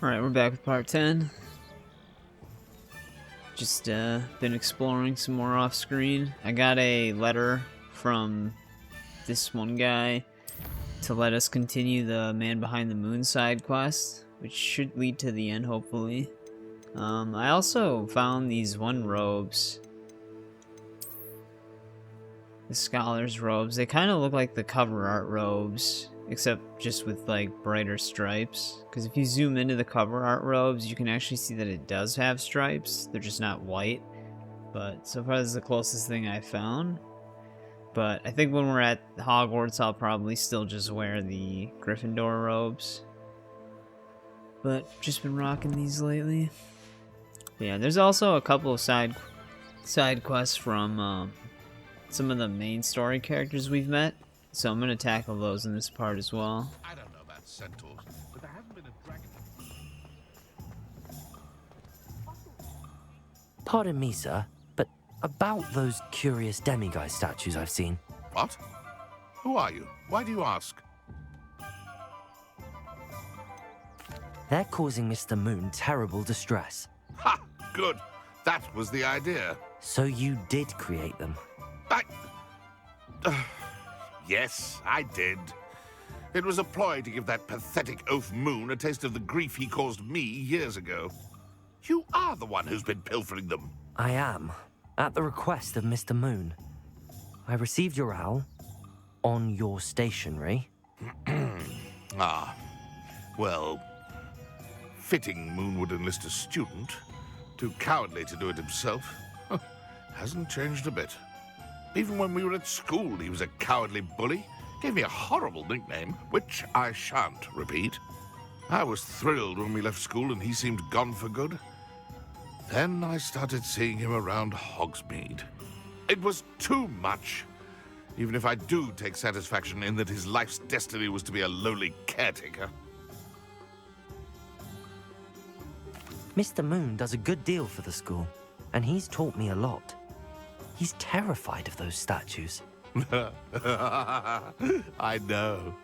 Alright, we're back with part 10. Just been exploring some more off screen. I got a letter from this one guy to let us continue the Man Behind the Moon side quest, which should lead to the end, hopefully. I also found these one robes. The scholar's robes. They kind of look like the cover art robes, except just with like brighter stripes. Because if you zoom into the cover art robes, you can actually see that it does have stripes. They're just not white. But so far this is the closest thing I found. But I think when we're at Hogwarts, I'll probably still just wear the Gryffindor robes. But just been rocking these lately. But yeah, there's also a couple of side quests from some of the main story characters we've met, so I'm gonna tackle those in this part as well. I don't know about centaurs, but there hasn't been a dragon. Pardon me, sir, but about those curious demiguise statues I've seen. What? Who are you? Why do you ask? They're causing Mr. Moon terrible distress. Ha! Good. That was the idea. So you did create them? Yes, I did. It was a ploy to give that pathetic oaf Moon a taste of the grief he caused me years ago. You are the one who's been pilfering them. I am, at the request of Mr. Moon. I received your owl on your stationery. Ah, well, fitting Moon would enlist a student. Too cowardly to do it himself. Hasn't changed a bit. Even when we were at school, he was a cowardly bully. Gave me a horrible nickname, which I shan't repeat. I was thrilled when we left school and he seemed gone for good. Then I started seeing him around Hogsmeade. It was too much. Even if I do take satisfaction in that his life's destiny was to be a lowly caretaker. Mr. Moon does a good deal for the school, and he's taught me a lot. He's terrified of those statues. I know.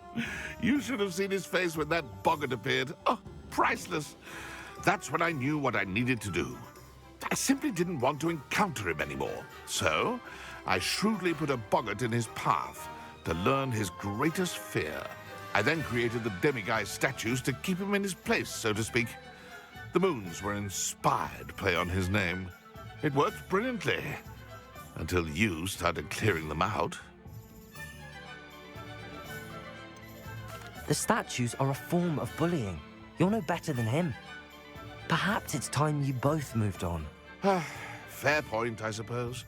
You should have seen his face when that boggart appeared. Oh, priceless. That's when I knew what I needed to do. I simply didn't want to encounter him anymore. So, I shrewdly put a boggart in his path to learn his greatest fear. I then created the demiguise statues to keep him in his place, so to speak. The moons were inspired play on his name. It worked brilliantly. Until you started clearing them out. The statues are a form of bullying. You're no better than him. Perhaps it's time you both moved on. Fair point, I suppose.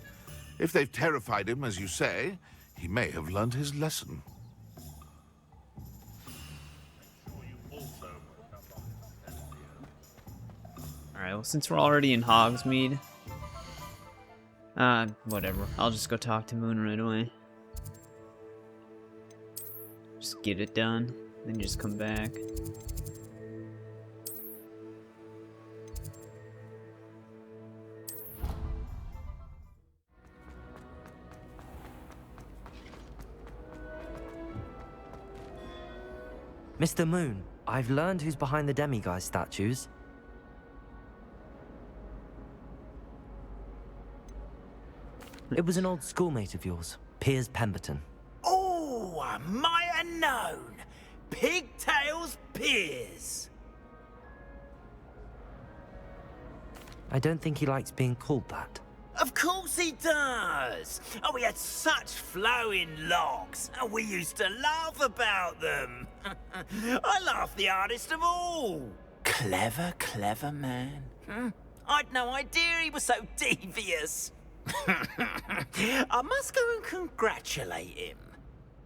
If they've terrified him, as you say, he may have learned his lesson. Alright, well since we're already in Hogsmeade, whatever. I'll just go talk to Moon right away. Just get it done, then just come back. Mr. Moon, I've learned who's behind the demiguise statues. It was an old schoolmate of yours, Piers Pemberton. Oh, I might have known. Pigtails Piers. I don't think he likes being called that. Of course he does. Oh, we had such flowing locks, and we used to laugh about them. I laughed the hardest of all. Clever, clever man. I'd no idea he was so devious. I must go and congratulate him.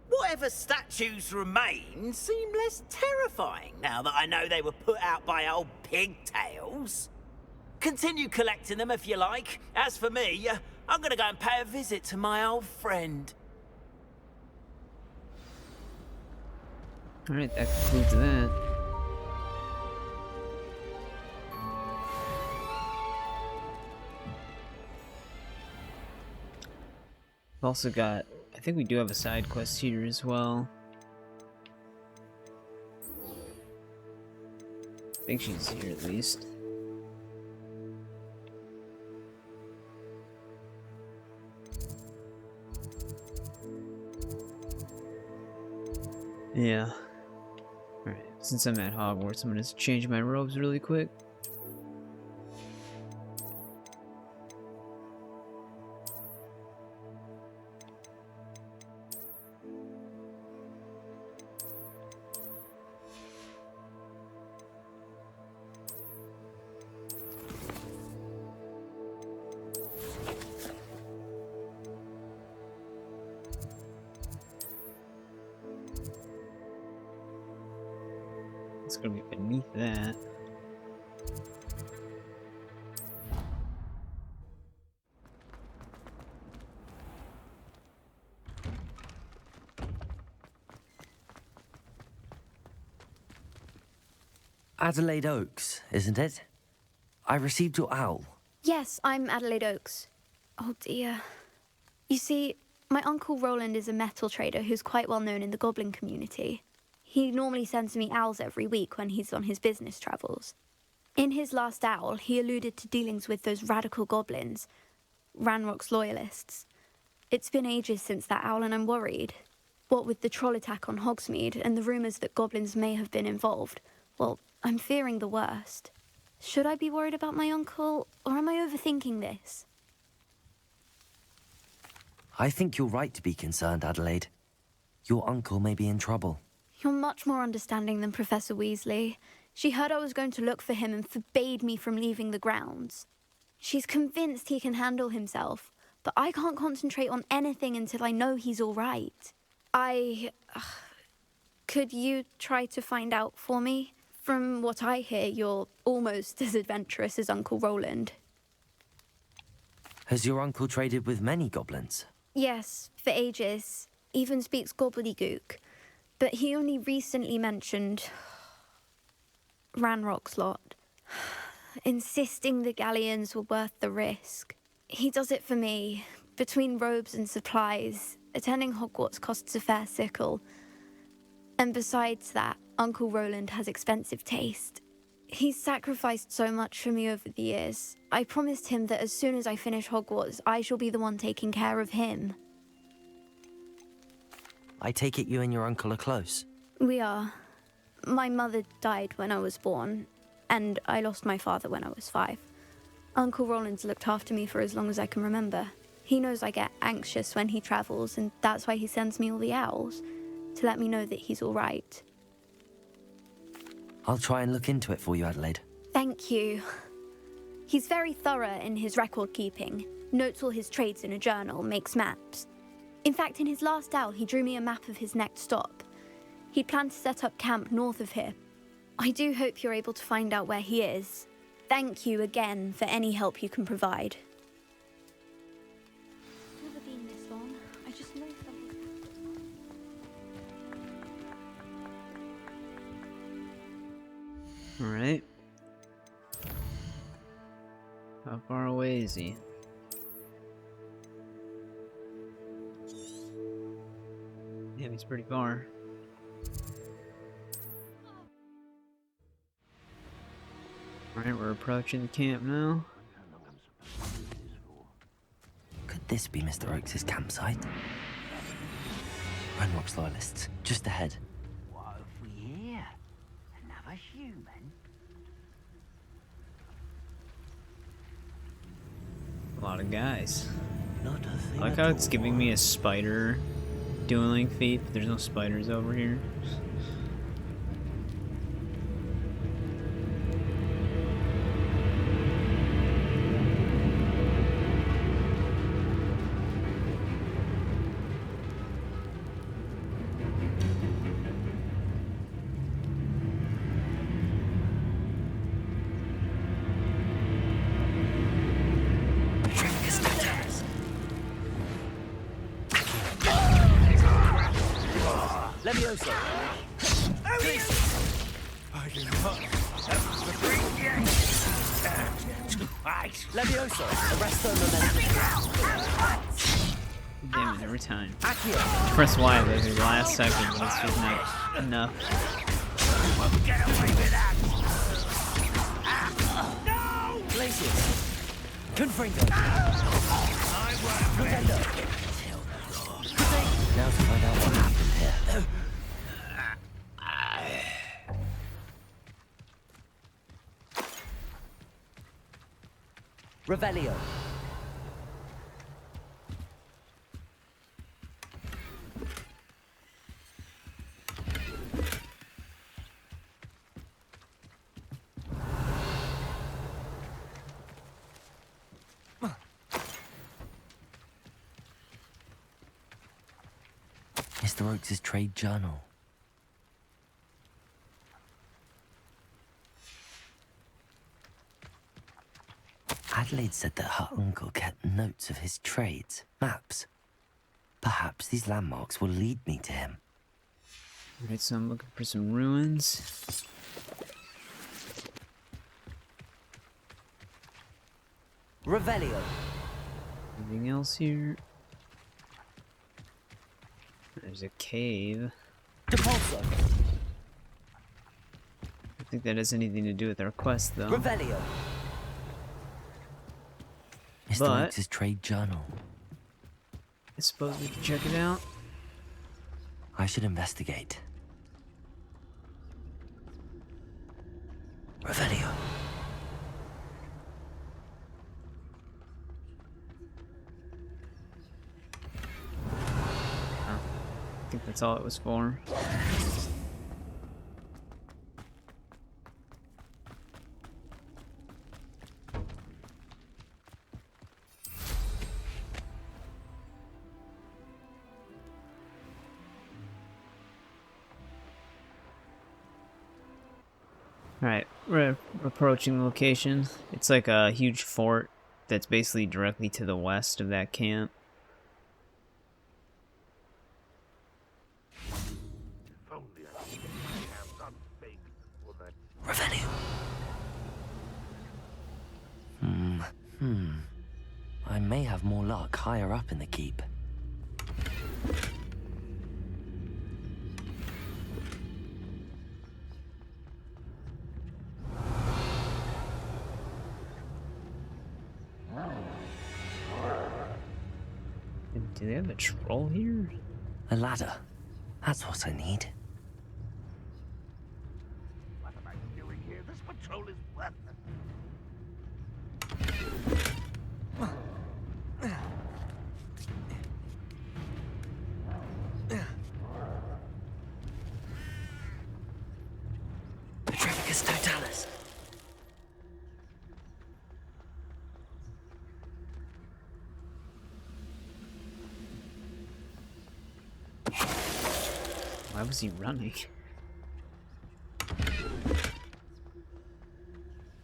Whatever statues remain seem less terrifying now that I know they were put out by old pigtails. Continue collecting them if you like. As for me, I'm gonna go and pay a visit to my old friend. Alright, that concludes that. We've also got, I think we do have a side quest here as well. I think she's here at least. Yeah. Alright, since I'm at Hogwarts, I'm gonna change my robes really quick. It's gonna be beneath that. Adelaide Oaks, isn't it? I received your owl. Yes, I'm Adelaide Oaks. Oh dear. You see, my uncle Rowland is a metal trader who's quite well known in the goblin community. He normally sends me owls every week when he's on his business travels. In his last owl, he alluded to dealings with those radical goblins, Ranrock's loyalists. It's been ages since that owl and I'm worried. What with the troll attack on Hogsmeade and the rumours that goblins may have been involved, well, I'm fearing the worst. Should I be worried about my uncle, or am I overthinking this? I think you're right to be concerned, Adelaide. Your uncle may be in trouble. You're much more understanding than Professor Weasley. She heard I was going to look for him and forbade me from leaving the grounds. She's convinced he can handle himself, but I can't concentrate on anything until I know he's all right. Could you try to find out for me? From what I hear, you're almost as adventurous as Uncle Rowland. Has your uncle traded with many goblins? Yes, for ages. Even speaks gobbledygook. But he only recently mentioned Ranrock's lot, insisting the galleons were worth the risk. He does it for me. Between robes and supplies, attending Hogwarts costs a fair sickle. And besides that, Uncle Rowland has expensive taste. He's sacrificed so much for me over the years. I promised him that as soon as I finish Hogwarts, I shall be the one taking care of him. I take it you and your uncle are close. We are. My mother died when I was born, and I lost my father when I was 5. Uncle Rowland's looked after me for as long as I can remember. He knows I get anxious when he travels, and that's why he sends me all the owls, to let me know that he's all right. I'll try and look into it for you, Adelaide. Thank you. He's very thorough in his record keeping, notes all his trades in a journal, makes maps. In fact, in his last owl, he drew me a map of his next stop. He'd planned to set up camp north of here. I do hope you're able to find out where he is. Thank you again for any help you can provide. Never been this long. I just know something. Alright. How far away is he? Yeah, he's pretty far. Alright, we're approaching the camp now. Could this be Mr. Oakes' campsite? Ranrock's loyalists, just ahead. What have we here? Another human? A lot of guys. Not a thing I like at how it's all. giving me a spider dueling feat, but there's no spiders over here. Levioso! Levioso! Arresto momentum. Damn it, every time. Accio! Press Y like the last second, but it's just not enough. Get away with that! Confringo! Pretender! Now to find out what happened here. Revelio. Mr. Oakes' trade journal. Adelaide said that her uncle kept notes of his trades, maps. Perhaps these landmarks will lead me to him. Alright, so I'm looking for some ruins. Revelio. Anything else here? There's a cave. Depulso. I think that has anything to do with our quest, though. Revelio. Mr. But- Oakes' trade journal. I suppose we can check it out. I should investigate. Revelio. I think that's all it was for. Alright, we're approaching the location. It's like a huge fort that's basically directly to the west of that camp. Revelio. I may have more luck higher up in the keep. Do they have a troll here? A ladder. That's what I need. What am I doing here? This patrol is worthless. Petrificus totalis. Why was he running?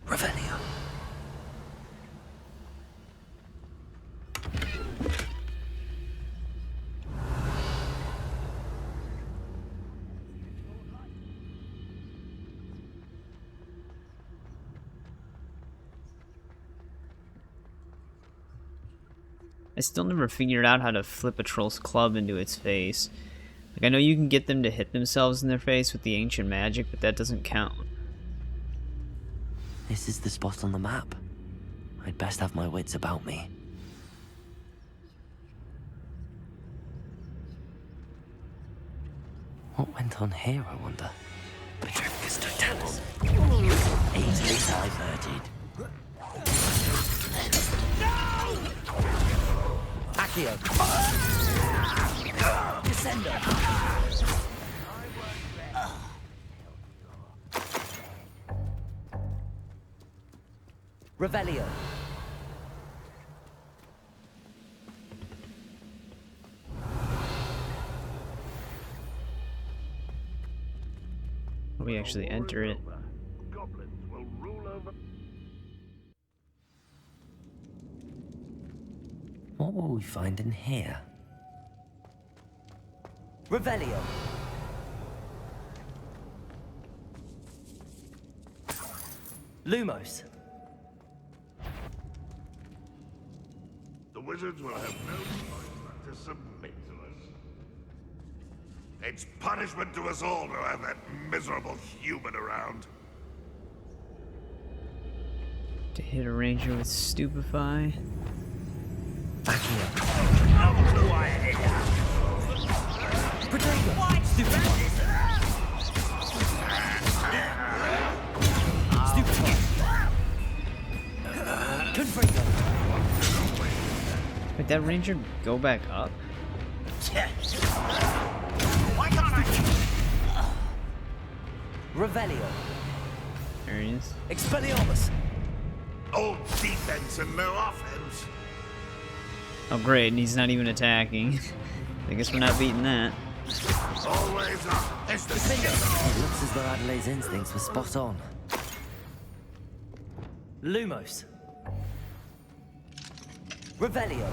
Revelio. I still never figured out how to flip a troll's club into its face. Like, I know you can get them to hit themselves in their face with the ancient magic, but that doesn't count. This is the spot on the map. I'd best have my wits about me. What went on here, I wonder? Petrificus totalis. Easily diverted. Accio. Descendo. Revelio. We actually enter it. Goblins will rule over. What will we find in here? Revelio. Lumos. The wizards will have no choice but to submit to us. It's punishment to us all to have that miserable human around. To hit a ranger with stupefy. Accio. Did that ranger go back up? Why can't I? Revelio. There he is. Expelliarmus. Old defense and no offense. Oh great, and he's not even attacking. I guess we're not beating that. Always up. It's the It looks as though Adelaide's instincts were spot on. Lumos. Revelio.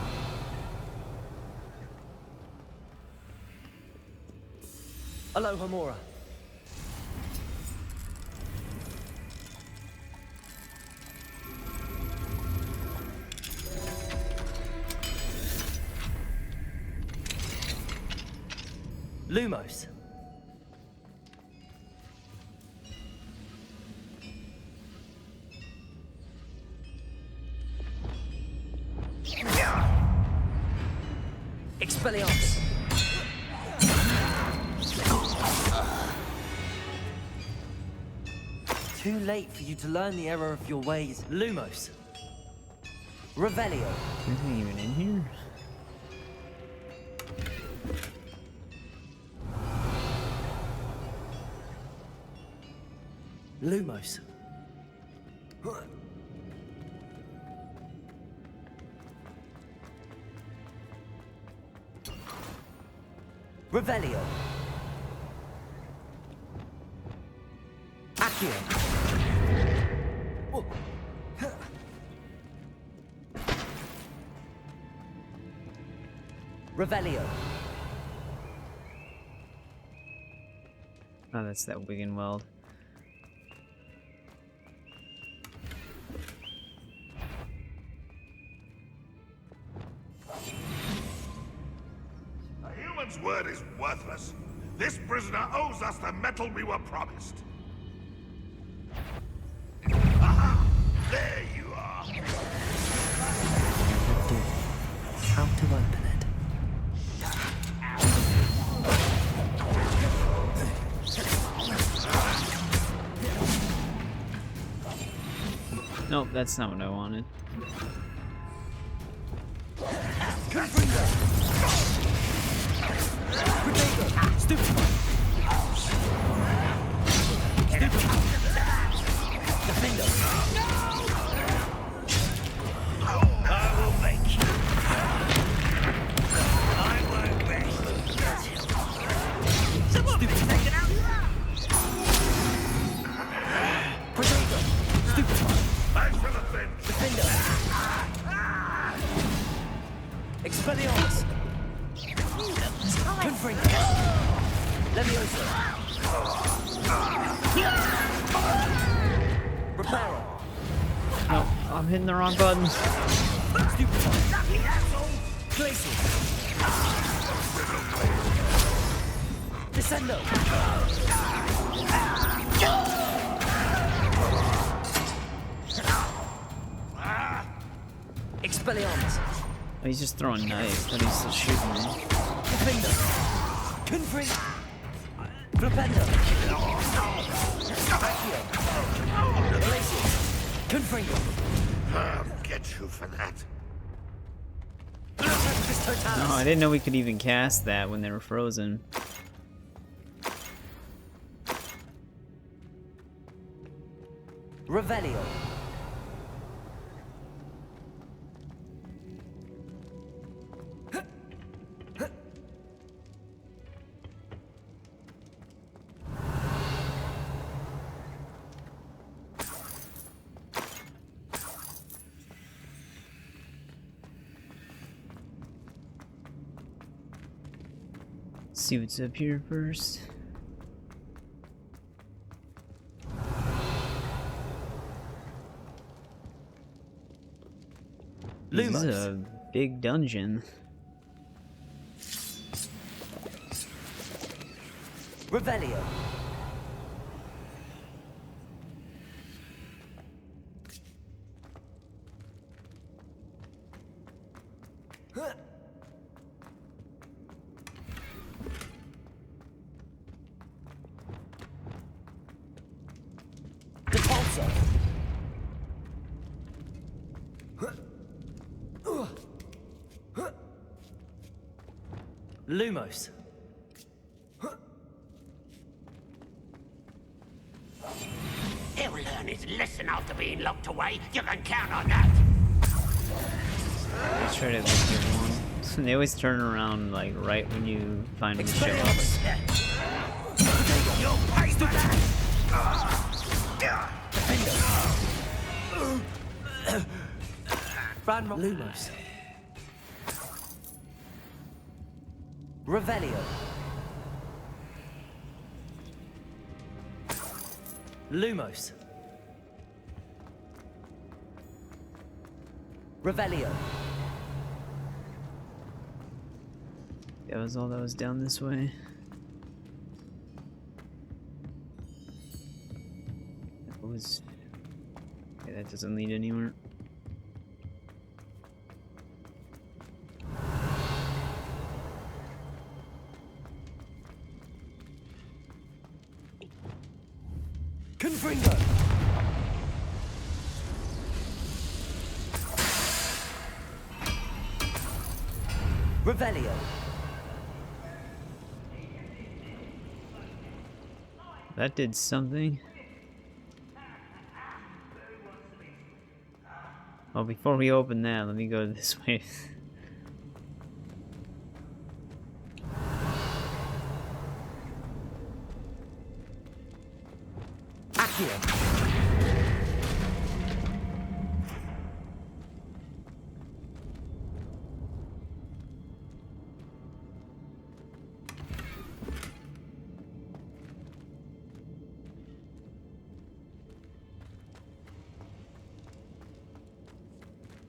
Alohomora. Lumos. Expelliarmus. Too late for you to learn the error of your ways. Lumos. Revelio. Anything even in here? Lumos. Revelio. Accio. Revelio. Oh, that's that Wigan Weld. A human's word is worthless. This prisoner owes us the metal we were promised. Aha! There you are. How to open it? Nope, that's not what I wanted. Thanks for the fin. Expelliarmus. Confringo. Levioso. Reparo. Nope, I'm hitting the wrong buttons. Stupefy. Glacial. Descendo. Expelliarmus. Oh, he's just throwing knives, but he's still shooting me. Defender. Confring. Flipendo. Accio. Glacial. Confringo. I'll get you for that. No, I didn't know we could even cast that when they were frozen. Revelio. See what's up here first. This is Lumos. a big dungeon. Revelio. Repulsor. Lumos. He'll learn his lesson after being locked away. You can count on that. Let's try to get one. They always turn around like right when you find them show up. You'll pay for that! Lumos. Revelio. Lumos. Revelio. That was all that was down this way. That was... Okay, that doesn't lead anywhere. Confringo. Revelio. That did something. Well, before we open that, let me go this way. Accio.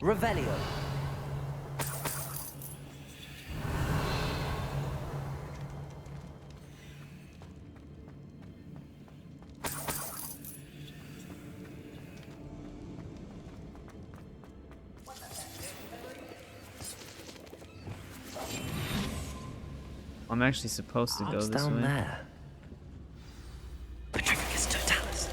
Revelio. I'm actually supposed to go What's this down way. there? Petrificus totalis.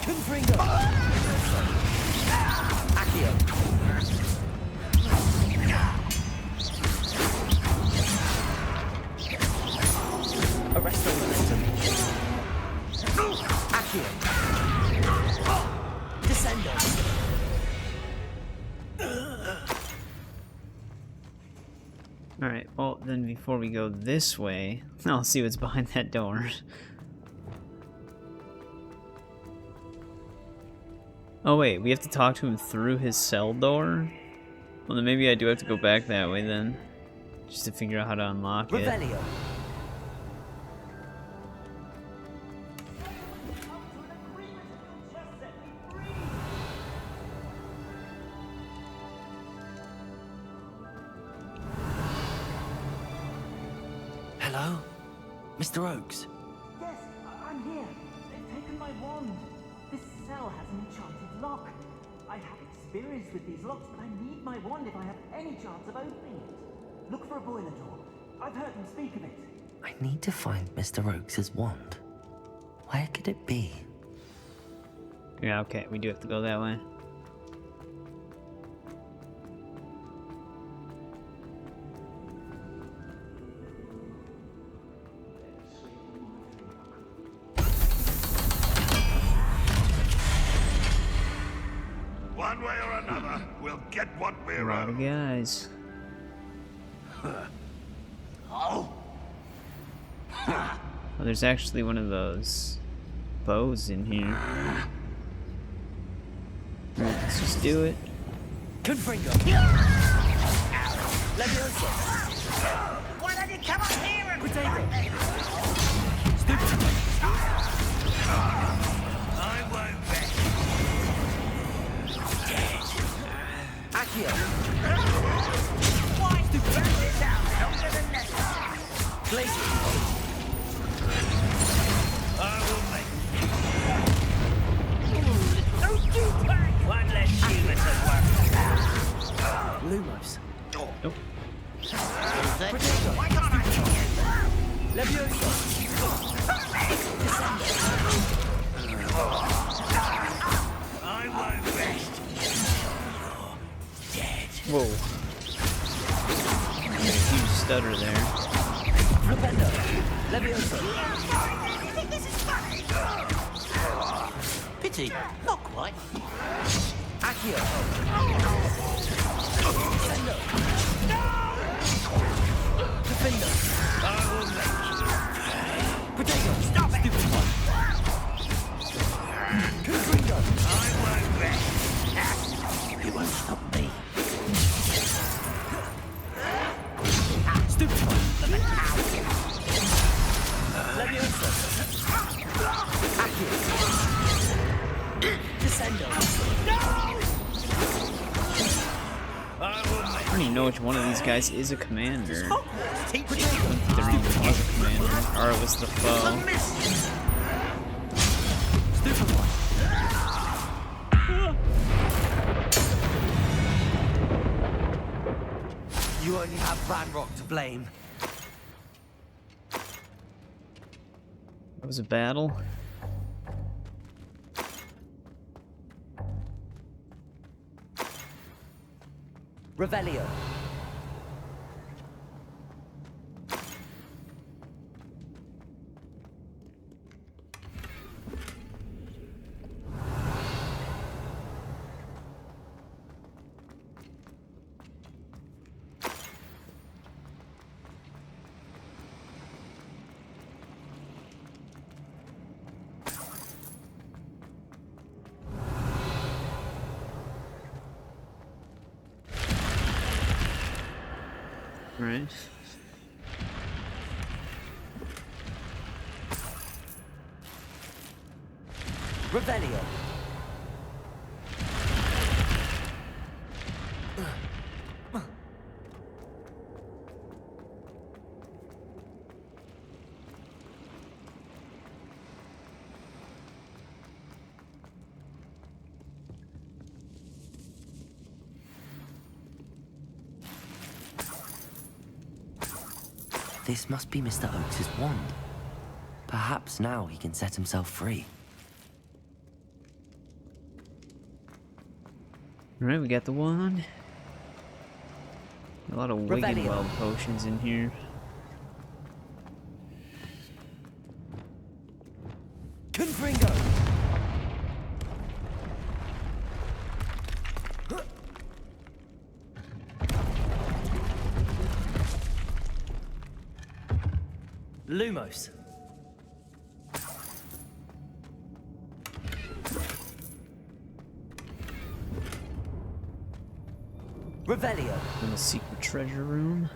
Confringo. Accio. Arresto momentum. Accio. Descendo. Alright, well, then before we go this way, I'll see what's behind that door. Oh wait, we have to talk to him through his cell door? Well, then maybe I do have to go back that way then. Just to figure out how to unlock it. Revelio. Hello? Mr. Oakes? Yes, I'm here. They've taken my wand. This cell has an enchanted lock. I have experience with these locks, but I need my wand if I have any chance of opening it. Look for a boiler door. I've heard them speak of it. I need to find Mr. Oakes' wand. Where could it be? Yeah, okay, we do have to go that way. One way or another, we'll get what A we're lot of owed. guys. Oh, Oh, there's actually one of those bows in here. Alright, let's just do it. Confringo. Leviosa. Why don't you come up here and... I won't bet. Accio. Accio. Why do this out longer than necessary? Blazing. I will make one less human to work. Lumos. Nope. Why can't I kill you? Leviosa. I won't rest. You're dead. Whoa. Huge stutter there. Flipendo. Leviosa. You think this is funny? Pity, not quite. Accio. Sendo. Defender. I will make Potato. Stop it! Stupid one. Confringo. I won't rest. You won't stop me. Stupid one. Leviosa. Accio. Descendo. I don't even know which one of these guys is a commander. Hogwarts teach I don't think there even was a commander. Or it was the foe. Stupid one. You only have Ranrock to blame. That was a battle. Revelio. Right. Revelio. This must be Mr. Oakes' wand. Perhaps now he can set himself free. Alright, we got the wand. A lot of Revelio. Wiggenweld potions in here. Confringo! Lumos. Revelio. In the secret treasure room.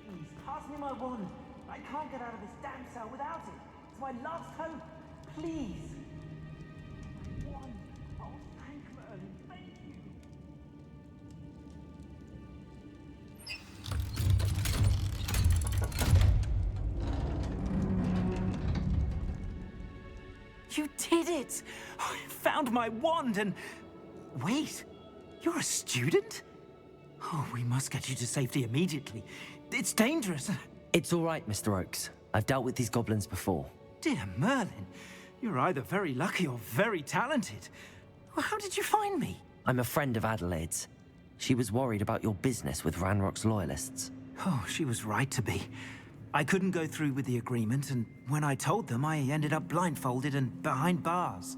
Please, pass me my wand. I can't get out of this damn cell without it. It's my last hope. Please. My wand. Oh, thank Merlin. Thank you. You did it! I found my wand and... Wait, you're a student? Oh, we must get you to safety immediately. It's dangerous. It's all right, Mr. Oakes. I've dealt with these goblins before. Dear Merlin, you're either very lucky or very talented. Well, how did you find me? I'm a friend of Adelaide's. She was worried about your business with Ranrock's loyalists. Oh, she was right to be. I couldn't go through with the agreement, and when I told them, I ended up blindfolded and behind bars.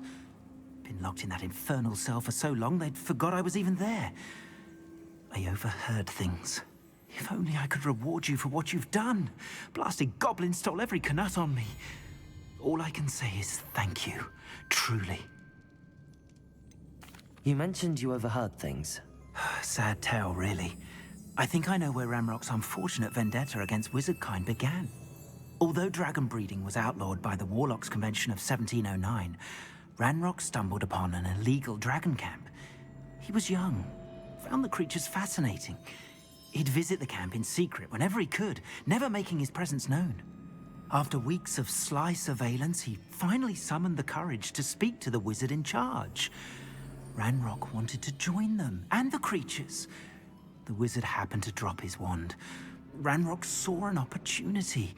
Been locked in that infernal cell for so long, they'd forgot I was even there. I overheard things. If only I could reward you for what you've done. Blasted goblin stole every canut on me. All I can say is thank you, truly. You mentioned you overheard things. Sad tale, really. I think I know where Ranrock's unfortunate vendetta against wizardkind began. Although dragon breeding was outlawed by the Warlocks Convention of 1709, Ranrock stumbled upon an illegal dragon camp. He was young, found the creatures fascinating. He'd visit the camp in secret whenever he could, never making his presence known. After weeks of sly surveillance, he finally summoned the courage to speak to the wizard in charge. Ranrock wanted to join them, and the creatures. The wizard happened to drop his wand. Ranrock saw an opportunity.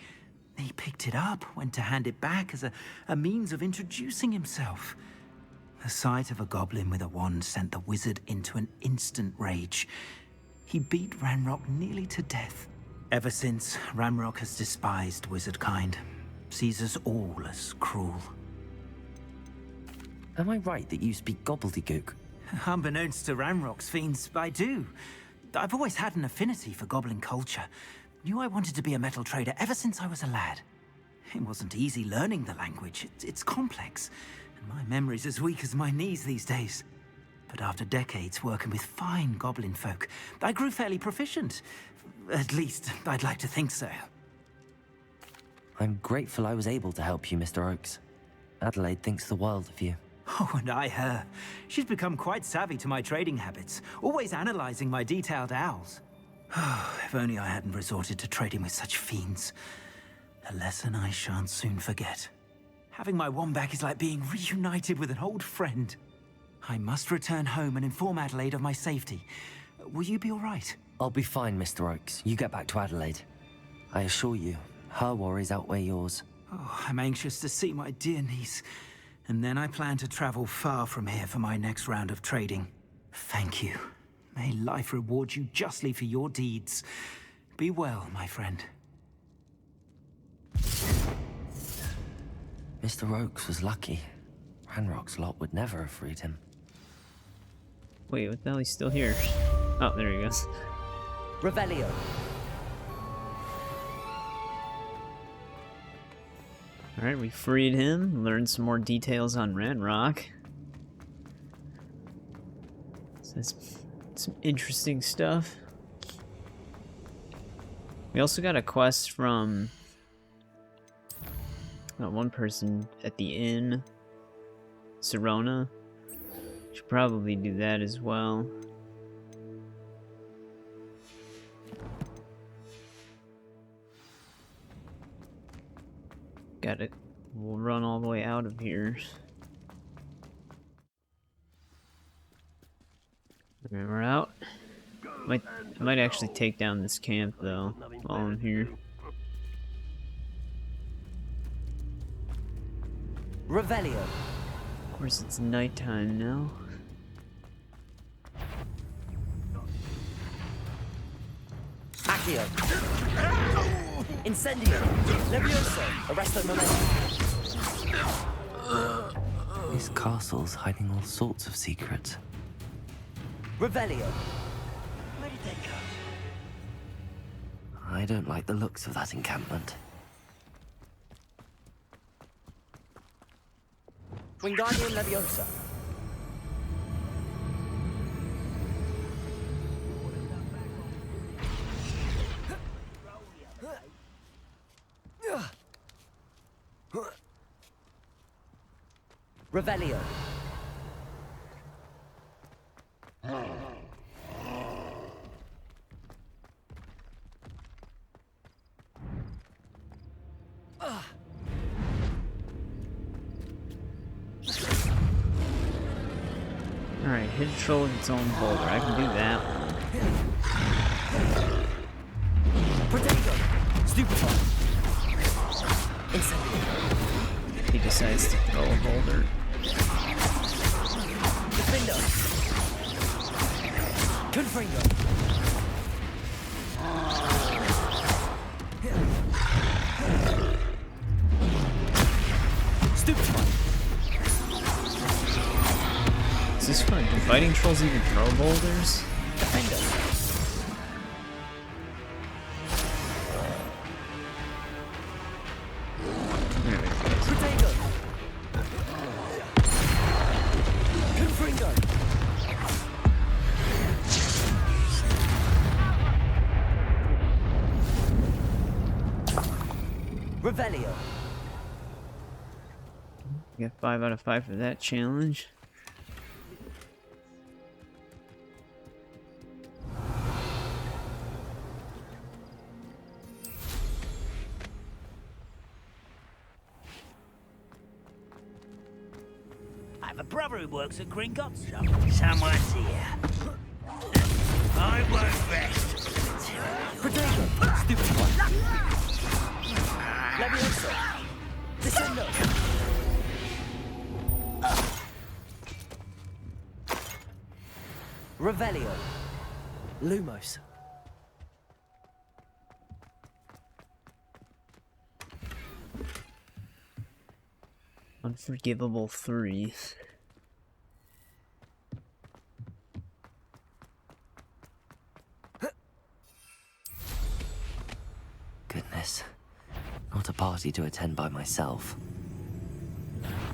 He picked it up, went to hand it back as a means of introducing himself. The sight of a goblin with a wand sent the wizard into an instant rage. He beat Ranrock nearly to death. Ever since, Ranrock has despised wizardkind, sees us all as cruel. Am I right that you speak gobbledygook? Unbeknownst to Ranrock's fiends, I do. I've always had an affinity for goblin culture. Knew I wanted to be a metal trader ever since I was a lad. It wasn't easy learning the language. It's complex, and my memory's as weak as my knees these days. But after decades working with fine goblin folk, I grew fairly proficient. At least, I'd like to think so. I'm grateful I was able to help you, Mr. Oakes. Adelaide thinks the world of you. Oh, and I her. She's become quite savvy to my trading habits, always analyzing my detailed owls. If only I hadn't resorted to trading with such fiends. A lesson I shan't soon forget. Having my wand back is like being reunited with an old friend. I must return home and inform Adelaide of my safety. Will you be all right? I'll be fine, Mr. Oakes. You get back to Adelaide. I assure you, her worries outweigh yours. Oh, I'm anxious to see my dear niece. And then I plan to travel far from here for my next round of trading. Thank you. May life reward you justly for your deeds. Be well, my friend. Mr. Oakes was lucky. Ranrock's lot would never have freed him. Wait, what the hell? He's still here. Oh, there he goes. Revelio. Alright, we freed him, learned some more details on Ranrock. So that's some interesting stuff. We also got a quest from one person at the inn, Serona. Should probably do that as well. Got it. We'll run all the way out of here. Okay, we're out. I might actually take down this camp though while I'm here. Revelio. Of course, it's nighttime now. Accio. Incendio. Levioso. Arresto momentum. This castle's hiding all sorts of secrets. Revelio. Where did they go? I don't like the looks of that encampment. Wingardium Leviosa. Revelio. Alright, hit a troll with its own boulder. I can do that one. Protego. Stupefy. Incendio. He decides to throw a boulder. Defendo. Confringo. Stupefy. Is this fun? Do fighting trolls even throw boulders? Defendo. There we go. Protego. Confringo. Revelio. Get 5 out of 5 for that challenge. I have a brother who works at Gringotts shop. Someone's here. I won't rest. Potato. Stupid one. Levioso. Descendo. Revelio. Lumos. Unforgivable 3. Goodness. Not a party to attend by myself.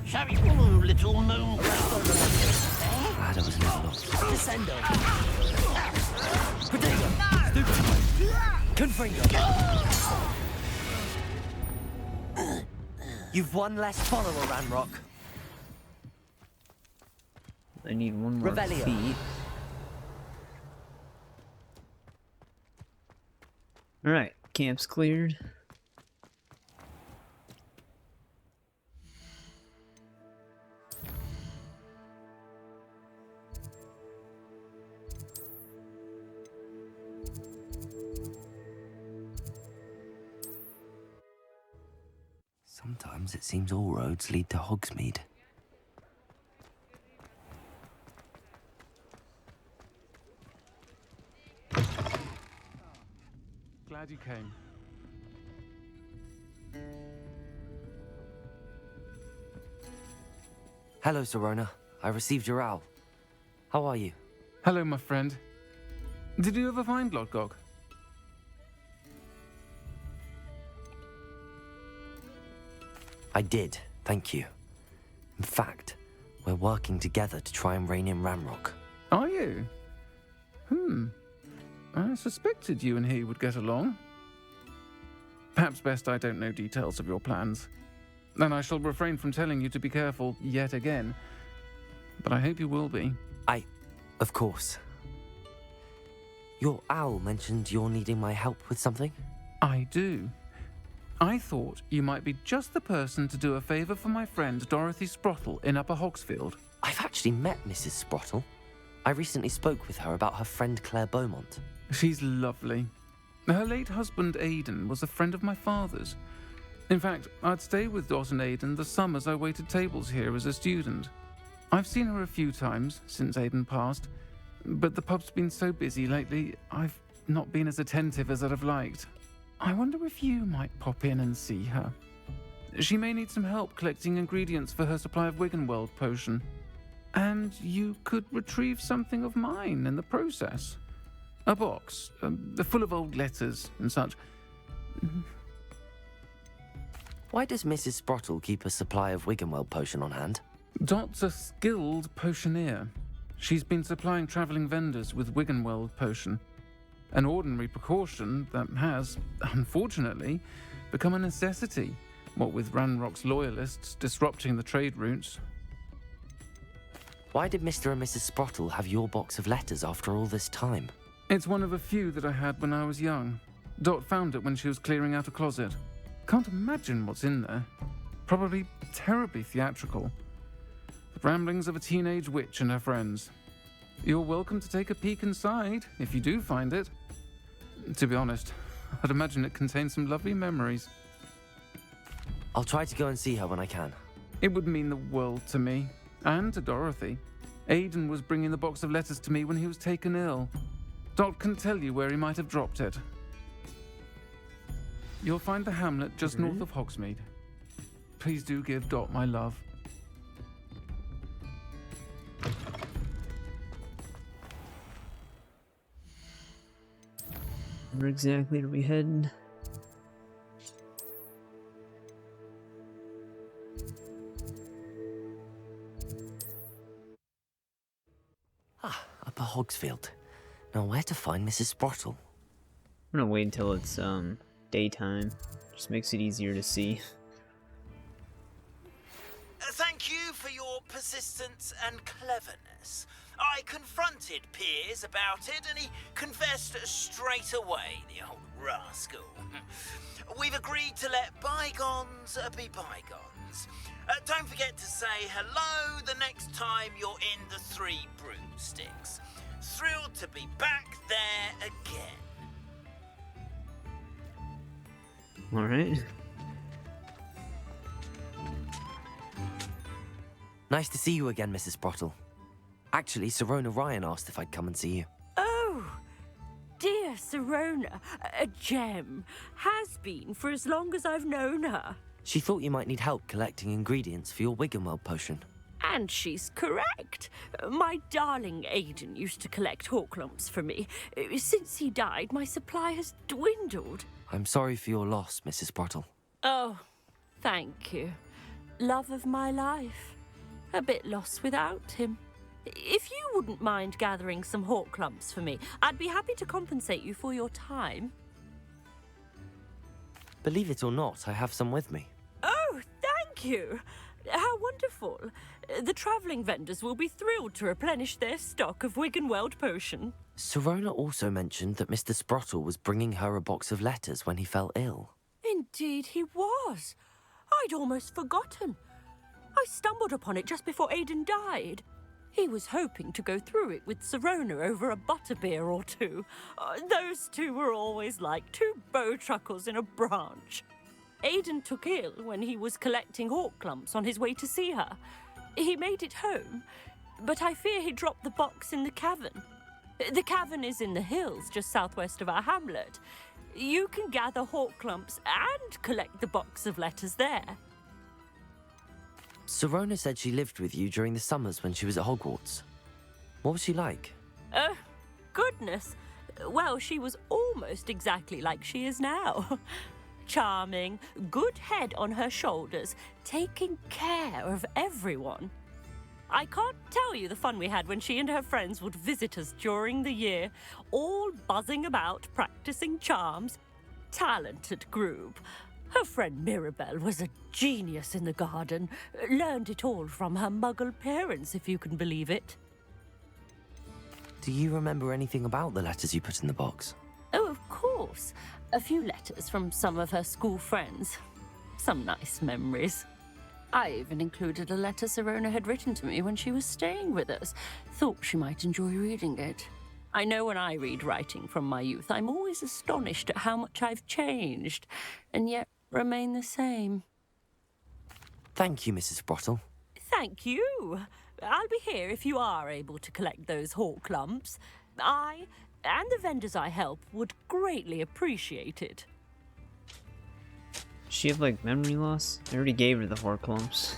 Sorry, little moon. Glad I was little off. Descendo. Potato. Stupid one. Confringo. You've one less follower, Ranrock. I need one more Revelio. feat. Alright, camp's cleared. Sometimes it seems all roads lead to Hogsmeade. Glad you came. Hello, Serona. I received your owl. How are you? Hello, my friend. Did you ever find Lodgok? I did, thank you. In fact, we're working together to try and rein in Ranrock. Are you? I suspected you and he would get along. Perhaps best I don't know details of your plans. Then I shall refrain from telling you to be careful yet again. But I hope you will be. Of course. Your owl mentioned you're needing my help with something? I do. I thought you might be just the person to do a favour for my friend Dorothy Sprottle in Upper Hogsfield. I've actually met Mrs. Sprottle. I recently spoke with her about her friend Claire Beaumont. She's lovely. Her late husband Aidan was a friend of my father's. In fact, I'd stay with Dot and Aidan the summers I waited tables here as a student. I've seen her a few times since Aidan passed, but the pub's been so busy lately, I've not been as attentive as I'd have liked. I wonder if you might pop in and see her. She may need some help collecting ingredients for her supply of Wiggenweld potion. And you could retrieve something of mine in the process. A box, full of old letters and such. Why does Mrs. Sprottle keep a supply of Wiggenweld potion on hand? Dot's a skilled potioneer. She's been supplying travelling vendors with Wiggenweld potion. An ordinary precaution that has, unfortunately, become a necessity, what with Ranrock's loyalists disrupting the trade routes. Why did Mr. and Mrs. Sprottle have your box of letters after all this time? It's one of a few that I had when I was young. Dot found it when she was clearing out a closet. Can't imagine what's in there. Probably terribly theatrical. The ramblings of a teenage witch and her friends. You're welcome to take a peek inside, if you do find it. To be honest, I'd imagine it contains some lovely memories. I'll try to go and see her when I can. It would mean the world to me, and to Dorothy. Aidan was bringing the box of letters to me when he was taken ill. Dot can tell you where he might have dropped it. You'll find the hamlet just north of Hogsmeade. Please do give Dot my love. Where exactly are we heading? Upper Hogsfield. Now where to find Mrs. Sprottle? I'm gonna wait until it's daytime. Just makes it easier to see. Thank you for your persistence and cleverness. I confronted Piers about it, and he confessed straight away, the old rascal. We've agreed to let bygones be bygones. Don't forget to say hello the next time you're in the Three Broomsticks. Thrilled to be back there again. Alright. Nice to see you again, Mrs. Sprottle. Actually, Sirona Ryan asked if I'd come and see you. Oh, dear Sirona, a gem. Has been for as long as I've known her. She thought you might need help collecting ingredients for your Wiggenweld potion. And she's correct. My darling Aidan used to collect Horklumps for me. Since he died, my supply has dwindled. I'm sorry for your loss, Mrs. Sprottle. Oh, thank you. Love of my life. A bit lost without him. If you wouldn't mind gathering some Horklumps for me, I'd be happy to compensate you for your time. Believe it or not, I have some with me. Oh, thank you. How wonderful. The travelling vendors will be thrilled to replenish their stock of Wiggenweld potion. Sirona also mentioned that Mr. Sprottle was bringing her a box of letters when he fell ill. Indeed he was. I'd almost forgotten. I stumbled upon it just before Aidan died. He was hoping to go through it with Sirona over a butterbeer or two. Those two were always like two bowtruckles in a branch. Aidan took ill when he was collecting Horklumps on his way to see her. He made it home, but I fear he dropped the box in the cavern. The cavern is in the hills just southwest of our hamlet. You can gather Horklumps and collect the box of letters there. Sirona said she lived with you during the summers when she was at Hogwarts. What was she like? Oh, goodness. Well, she was almost exactly like she is now. Charming, good head on her shoulders, taking care of everyone. I can't tell you the fun we had when she and her friends would visit us during the year, all buzzing about, practicing charms. Talented group. Her friend Mirabelle was a genius in the garden. Learned it all from her muggle parents, if you can believe it. Do you remember anything about the letters you put in the box? Oh, of course. A few letters from some of her school friends. Some nice memories. I even included a letter Sirona had written to me when she was staying with us. Thought she might enjoy reading it. I know when I read writing from my youth, I'm always astonished at how much I've changed, and yet remain the same. Thank you, Mrs. Sprottle. Thank you. I'll be here if you are able to collect those Horklumps. I and the vendors I help would greatly appreciate it. Does she have, like, memory loss? I already gave her the Horklumps.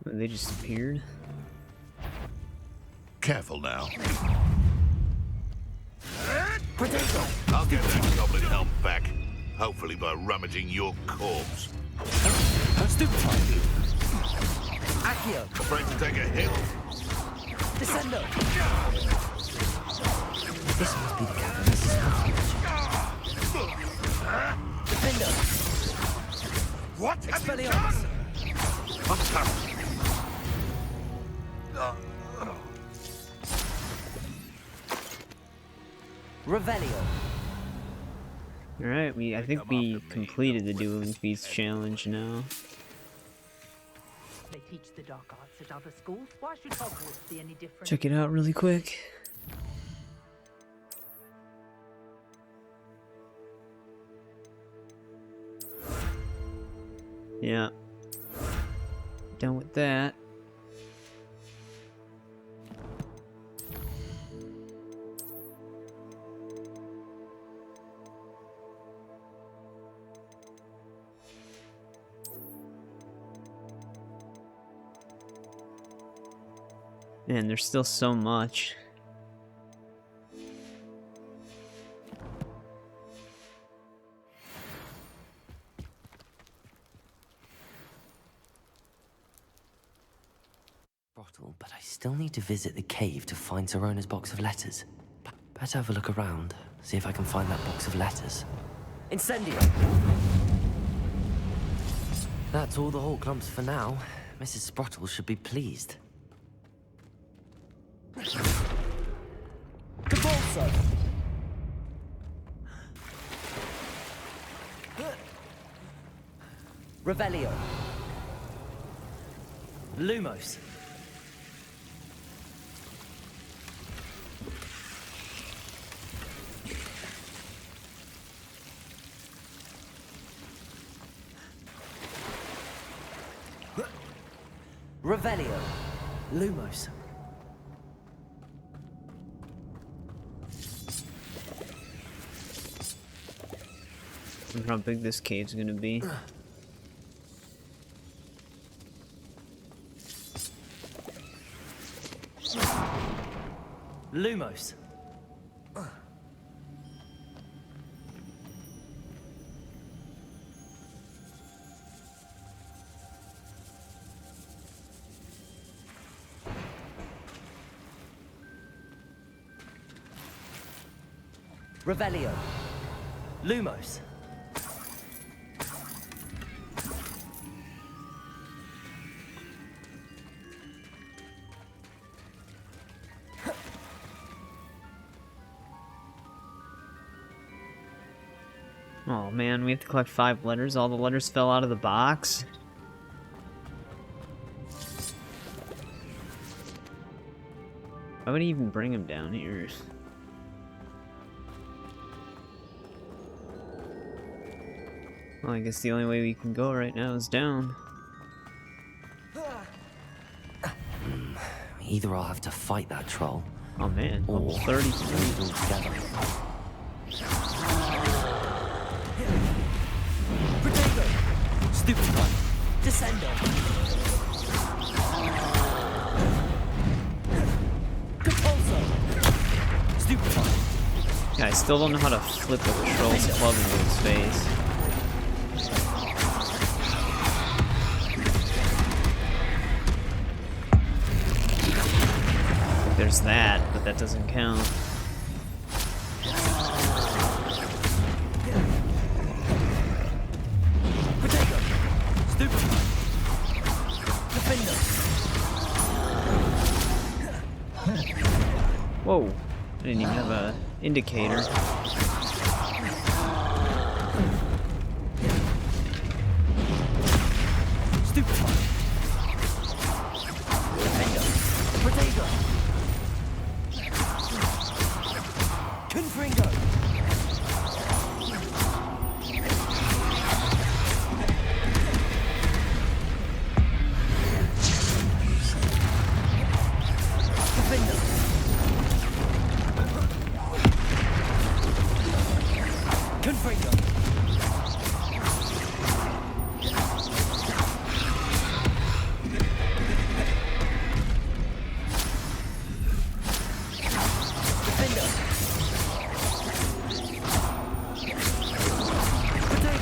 They just appeared? Careful now. Potato! I'll get that goblin helm back. Hopefully by rummaging your corpse. Stupefy! Accio! Afraid to take a hit? Descendo! This must be the cavern Mrs. Sprottle. Defendo! What have you Expelliarmus! done? Revelio! Alright, I think we completed the Dueling Feats challenge now. They teach the dark arts at other schools. Why should Hogwarts be any different? Check it out really quick. Yeah. Done with that. Man, there's still so much. still need to visit the cave to find Sorona's box of letters. Better have a look around, see if I can find that box of letters. Incendio! That's all the Hawk lumps for now. Mrs. Sprottle should be pleased. Capolso! Revelio. Lumos. Revelio. Lumos. I wonder how big this cave's gonna be. Lumos. Revelio. Lumos. Oh man, we have to collect 5 letters. All the letters fell out of the box. Why would he even bring him down here? Well, I guess the only way we can go right now is down. Either I'll have to fight that troll, Oh man, or level 33. leave all together. Protego! Stupefy! Descendo! Capolso! Stupefy! Yeah, I still don't know how to flip a troll's club into his face. There's that, but that doesn't count. Protego! Stupefy! Defender! Whoa, I didn't even have a indicator. Stupefy! Defender! Protego! Confringo! Defender! Confringo! Defender! Protego!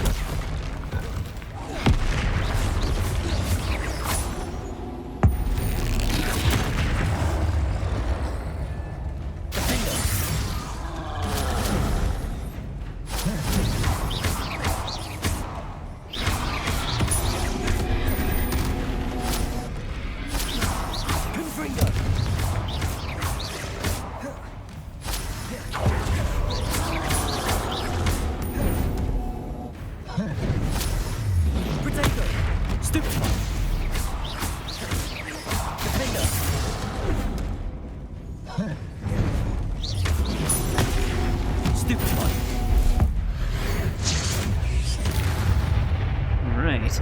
Confringo! Protego! Stupefy! Defender! Stupefy! Alright.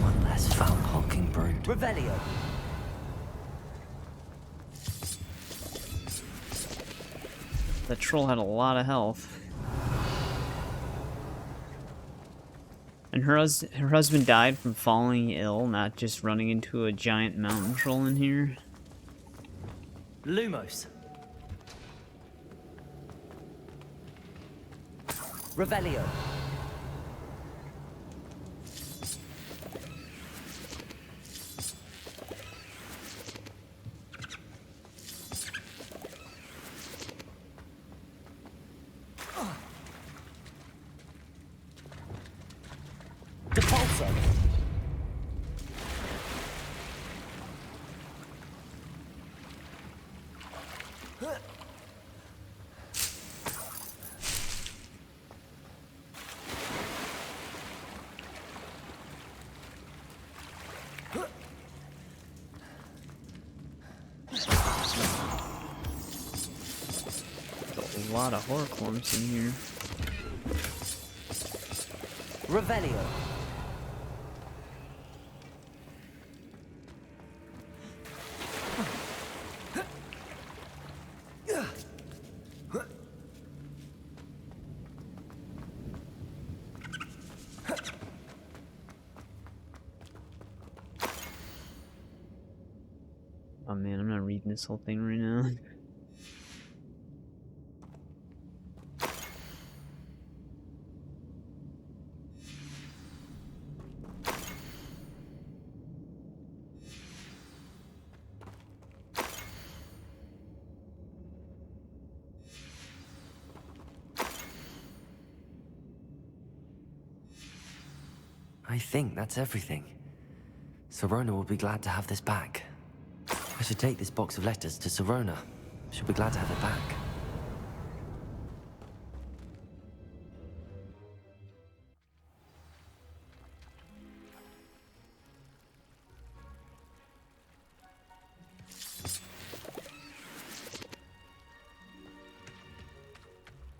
One less foul hulking brood. Revelio! That troll had a lot of health. And her husband died from falling ill, not just running into a giant mountain troll in here. Lumos. Revelio. a lot of Horcrux in here. Revelio. Oh man, I'm not reading this whole thing right now. I think that's everything. Sirona will be glad to have this back. I should take this box of letters to Sirona. She'll be glad to have it back.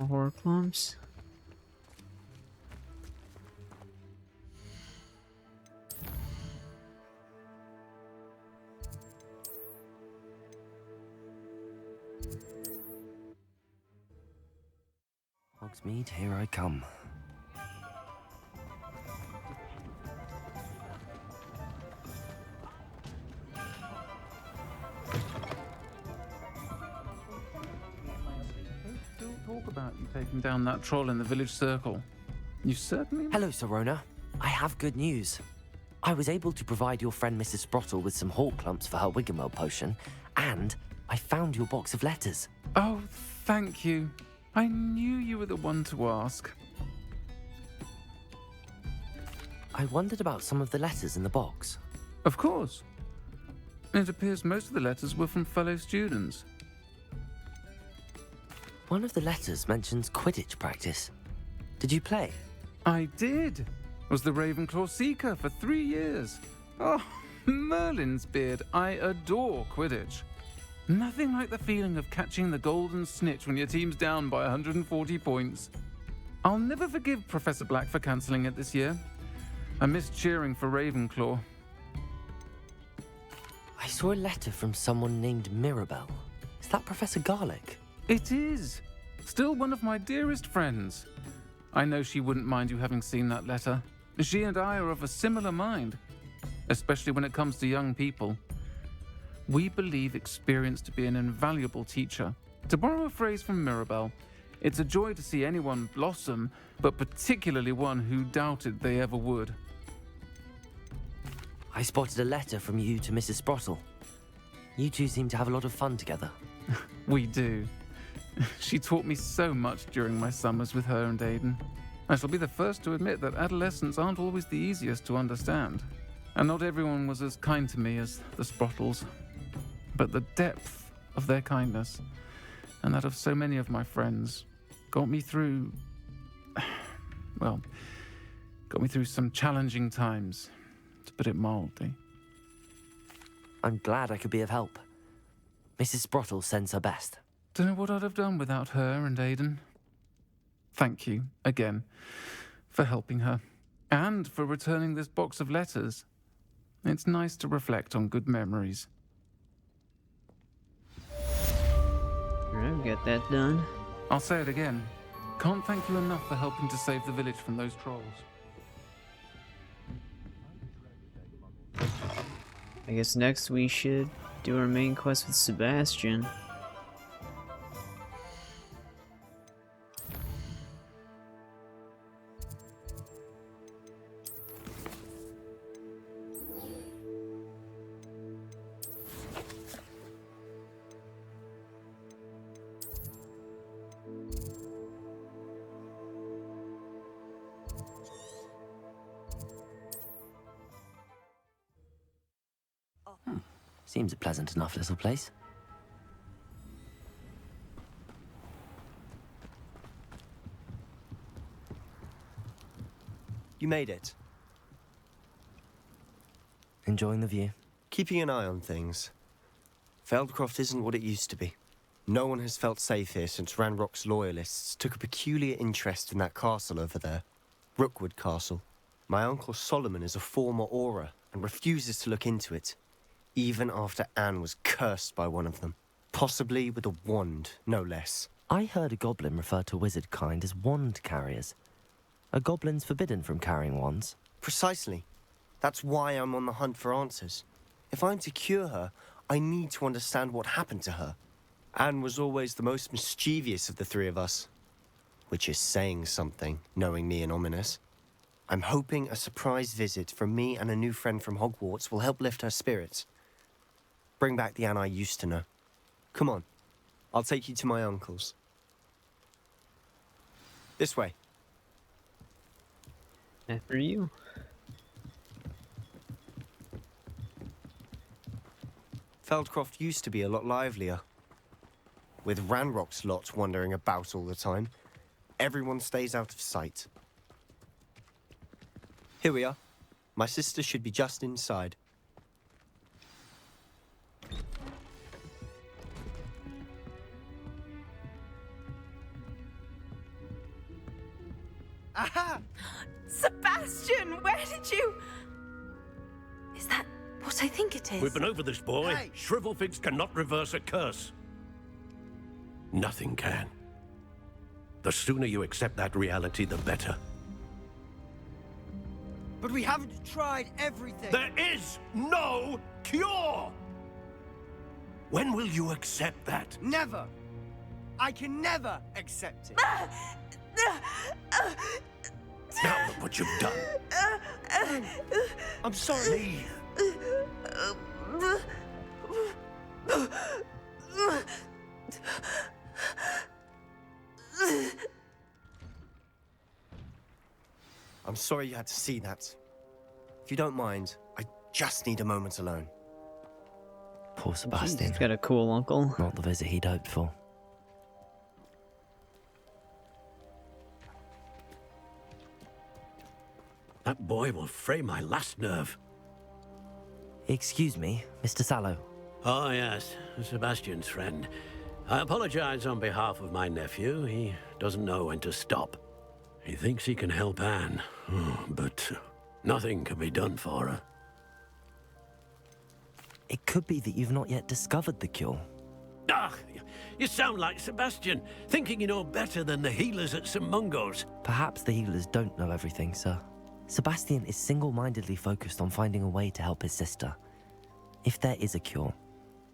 Horcrux. Hogsmeade, here I come. Still talk about you taking down that troll in the village circle. You certainly... Hello, Sirona. I have good news. I was able to provide your friend Mrs. Sprottle with some Horcrux for her Wiggenweld potion, and I found your box of letters. Oh, thank you. I knew you were the one to ask. I wondered about some of the letters in the box. Of course. It appears most of the letters were from fellow students. One of the letters mentions Quidditch practice. Did you play? I did. Was the Ravenclaw Seeker for 3 years. Oh, Merlin's beard. I adore Quidditch. Nothing like the feeling of catching the golden snitch when your team's down by 140 points. I'll never forgive Professor Black for cancelling it this year. I missed cheering for Ravenclaw. I saw a letter from someone named Mirabelle. Is that Professor Garlick? It is. Still one of my dearest friends. I know she wouldn't mind you having seen that letter. She and I are of a similar mind, especially when it comes to young people. We believe experience to be an invaluable teacher. To borrow a phrase from Mirabelle, it's a joy to see anyone blossom, but particularly one who doubted they ever would. I spotted a letter from you to Mrs. Sprottle. You two seem to have a lot of fun together. We do. She taught me so much during my summers with her and Aiden. I shall be the first to admit that adolescents aren't always the easiest to understand. And not everyone was as kind to me as the Sprottles. But the depth of their kindness, and that of so many of my friends, got me through... well, got me through some challenging times, to put it mildly. I'm glad I could be of help. Mrs. Sprottle sends her best. Don't know what I'd have done without her and Aiden. Thank you, again, for helping her, and for returning this box of letters. It's nice to reflect on good memories. Alright, we got that done. I'll say it again. Can't thank you enough for helping to save the village from those trolls. I guess next we should do our main quest with Sebastian. Seems a pleasant enough little place. You made it. Enjoying the view? Keeping an eye on things. Feldcroft isn't what it used to be. No one has felt safe here since Ranrock's loyalists took a peculiar interest in that castle over there. Rookwood Castle. My Uncle Solomon is a former Auror and refuses to look into it, even after Anne was cursed by one of them. Possibly with a wand, no less. I heard a goblin refer to wizard kind as wand carriers. Are goblins forbidden from carrying wands? Precisely. That's why I'm on the hunt for answers. If I'm to cure her, I need to understand what happened to her. Anne was always the most mischievous of the three of us. Which is saying something, knowing me and Ominous. I'm hoping a surprise visit from me and a new friend from Hogwarts will help lift her spirits. Bring back the Anne I used to know. Come on, I'll take you to my uncle's. This way. After you. Feldcroft used to be a lot livelier. With Ranrock's lot wandering about all the time, everyone stays out of sight. Here we are. My sister should be just inside. Aha! Sebastian, where did you... Is that what I think it is? We've been over this, boy. Hey. Shrivelfigs cannot reverse a curse. Nothing can. The sooner you accept that reality, the better. But we haven't tried everything. There is no cure! When will you accept that? Never. I can never accept it. Now look what you've done. I'm sorry. I'm sorry you had to see that. If you don't mind, I just need a moment alone. Poor Sebastian. He's got a cool uncle. Not the visit he'd hoped for. That boy will fray my last nerve. Excuse me, Mr. Sallow. Oh, yes, Sebastian's friend. I apologize on behalf of my nephew. He doesn't know when to stop. He thinks he can help Anne, but nothing can be done for her. It could be that you've not yet discovered the cure. Ah, you sound like Sebastian, thinking you know better than the healers at St. Mungo's. Perhaps the healers don't know everything, sir. Sebastian is single-mindedly focused on finding a way to help his sister. If there is a cure,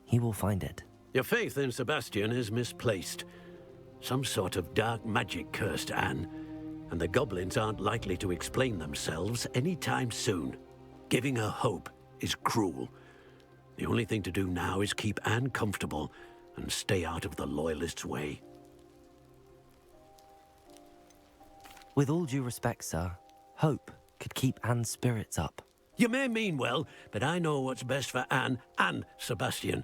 he will find it. Your faith in Sebastian is misplaced. Some sort of dark magic cursed Anne, and the goblins aren't likely to explain themselves anytime soon. Giving her hope is cruel. The only thing to do now is keep Anne comfortable and stay out of the Loyalists' way. With all due respect, sir, hope could keep Anne's spirits up. You may mean well, but I know what's best for Anne and Sebastian.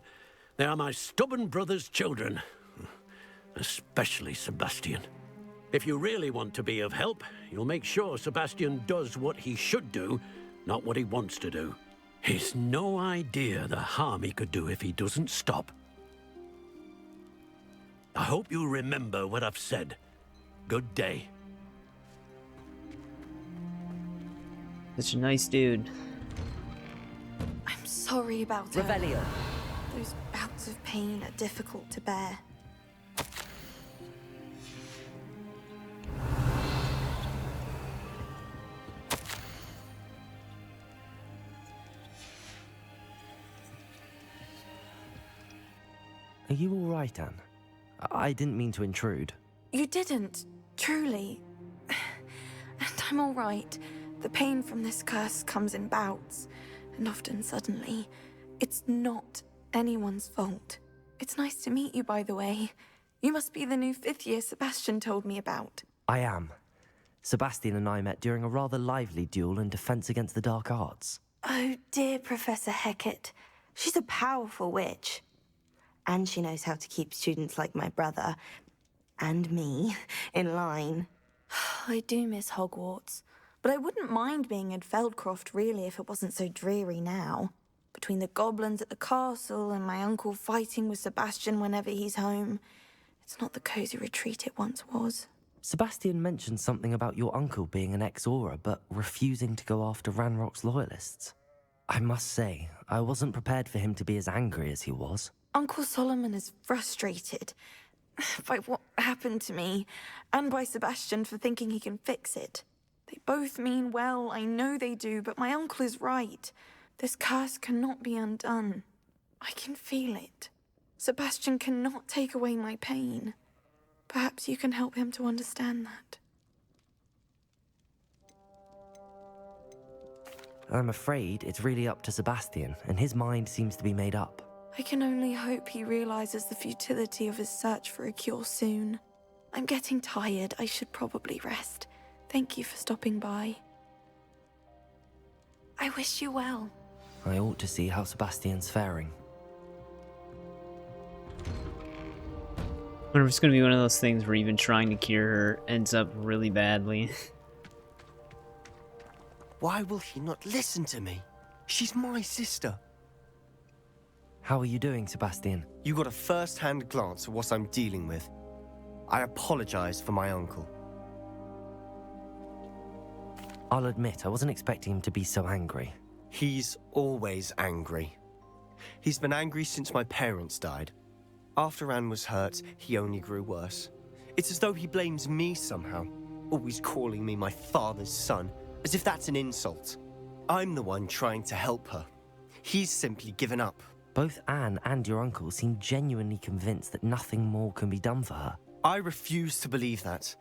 They are my stubborn brother's children. Especially Sebastian. If you really want to be of help, you'll make sure Sebastian does what he should do, not what he wants to do. He's no idea the harm he could do if he doesn't stop. I hope you remember what I've said. Good day. Such a nice dude. I'm sorry about Revelio. her. Those bouts of pain are difficult to bear. Are you all right, Anne? I didn't mean to intrude. You didn't, truly. And I'm all right. The pain from this curse comes in bouts, and often suddenly. It's not anyone's fault. It's nice to meet you, by the way. You must be the new 5th year Sebastian told me about. I am. Sebastian and I met during a rather lively duel in Defense Against the Dark Arts. Oh, dear Professor Hecat. She's a powerful witch. And she knows how to keep students like my brother, and me, in line. I do miss Hogwarts, but I wouldn't mind being in Feldcroft, really, if it wasn't so dreary now. But between the goblins at the castle and my uncle fighting with Sebastian whenever he's home. It's not the cozy retreat it once was. Sebastian mentioned something about your uncle being an ex-Auror, but refusing to go after Ranrock's loyalists. I must say, I wasn't prepared for him to be as angry as he was. Uncle Solomon is frustrated by what happened to me, and by Sebastian for thinking he can fix it. They both mean well, I know they do, but my uncle is right. This curse cannot be undone. I can feel it. Sebastian cannot take away my pain. Perhaps you can help him to understand that. I'm afraid it's really up to Sebastian, and his mind seems to be made up. I can only hope he realizes the futility of his search for a cure soon. I'm getting tired. I should probably rest. Thank you for stopping by. I wish you well. I ought to see how Sebastian's faring. I wonder if it's gonna be one of those things where even trying to cure her ends up really badly. Why will he not listen to me? She's my sister. How are you doing, Sebastian? You got a first-hand glance at what I'm dealing with. I apologize for my uncle. I'll admit, I wasn't expecting him to be so angry. He's always angry. He's been angry since my parents died. After Anne was hurt, he only grew worse. It's as though he blames me somehow, always calling me my father's son, as if that's an insult. I'm the one trying to help her. He's simply given up. Both Anne and your uncle seem genuinely convinced that nothing more can be done for her. I refuse to believe that.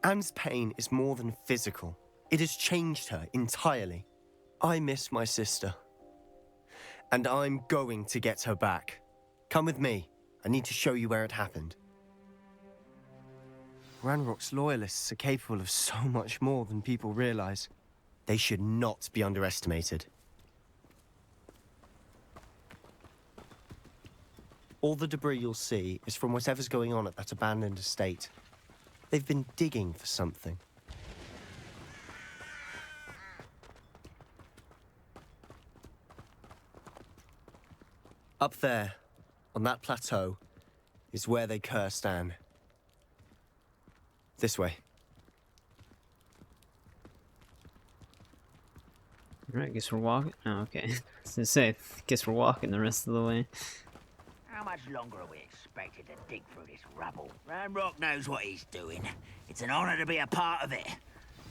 Anne's pain is more than physical. It has changed her entirely. I miss my sister. And I'm going to get her back. Come with me. I need to show you where it happened. Ranrock's loyalists are capable of so much more than people realize. They should not be underestimated. All the debris you'll see is from whatever's going on at that abandoned estate. They've been digging for something. Up there, on that plateau, is where they cursed Anne. This way. Alright, guess we're walking. Oh, okay. I was gonna say, guess we're walking the rest of the way. How much longer are we expected to dig through this rubble? Ranrock knows what he's doing. It's an honor to be a part of it.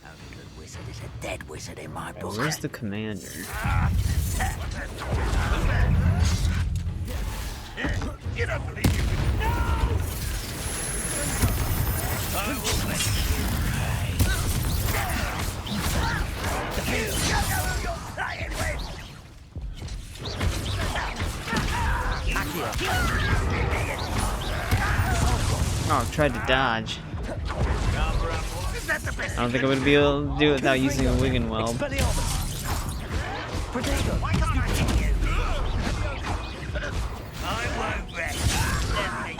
Only good wizard is a dead wizard in my book. Where's the commander? You don't believe you can... No! I will let you pray. You don't know who you're playing with! Oh, I tried to dodge. I don't think I'm gonna be able to do it without using a Wigan Weld.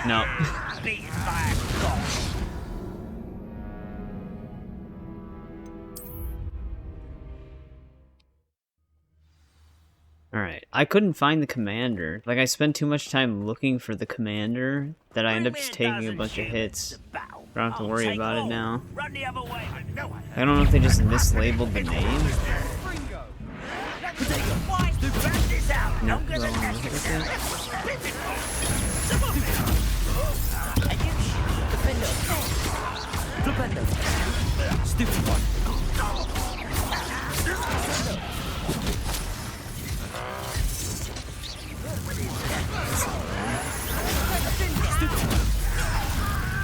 No. Alright, I couldn't find the commander. Like, I spent too much time looking for the commander that I end up just taking a bunch of hits. I don't have to worry about it now. I don't know if they just mislabeled the name. No, Stupid one.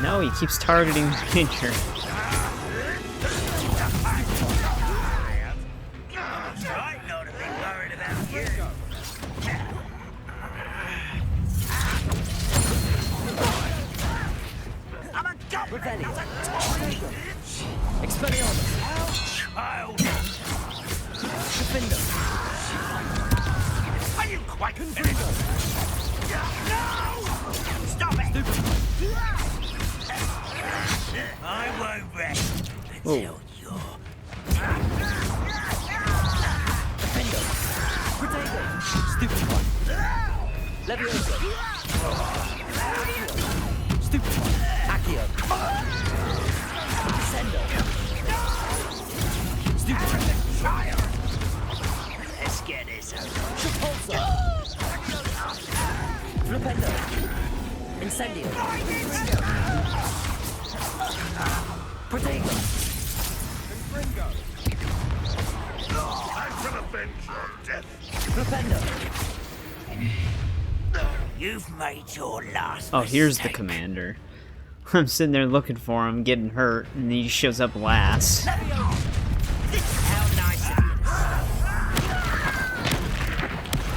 No, he keeps targeting the ranger. Are you quite finished? No! Stop it! I won't rest until you're... Stupid Accio. Descendo. Let's get this over. Repulsor. Flipendo. Incendio. Protego. I shall avenge your death. Flipendo. You've made your last Oh, here's the mistake. commander. I'm sitting there looking for him, getting hurt, and he shows up last. This is how nice of you.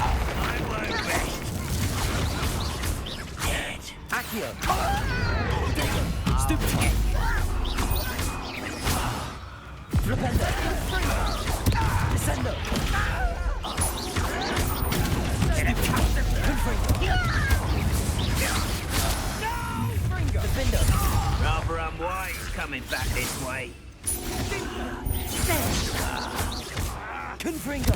I won't rest. Dead. Accio. Stupefy. Flipendo. Descendo. Defendo. Rather unwise coming back this way. Confringo.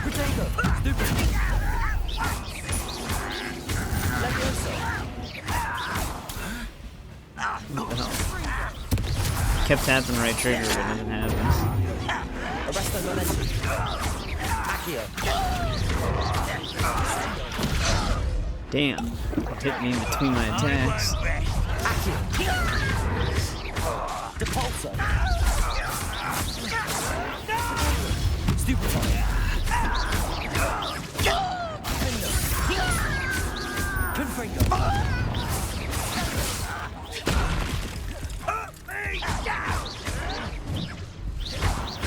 Protego. Stupid. Levioso. Kept tapping right trigger, but it didn't happen. Arresto momentum. Accio. Damn. Hit me in between my attacks. Accio. Depulso. Stupefy. Confringo.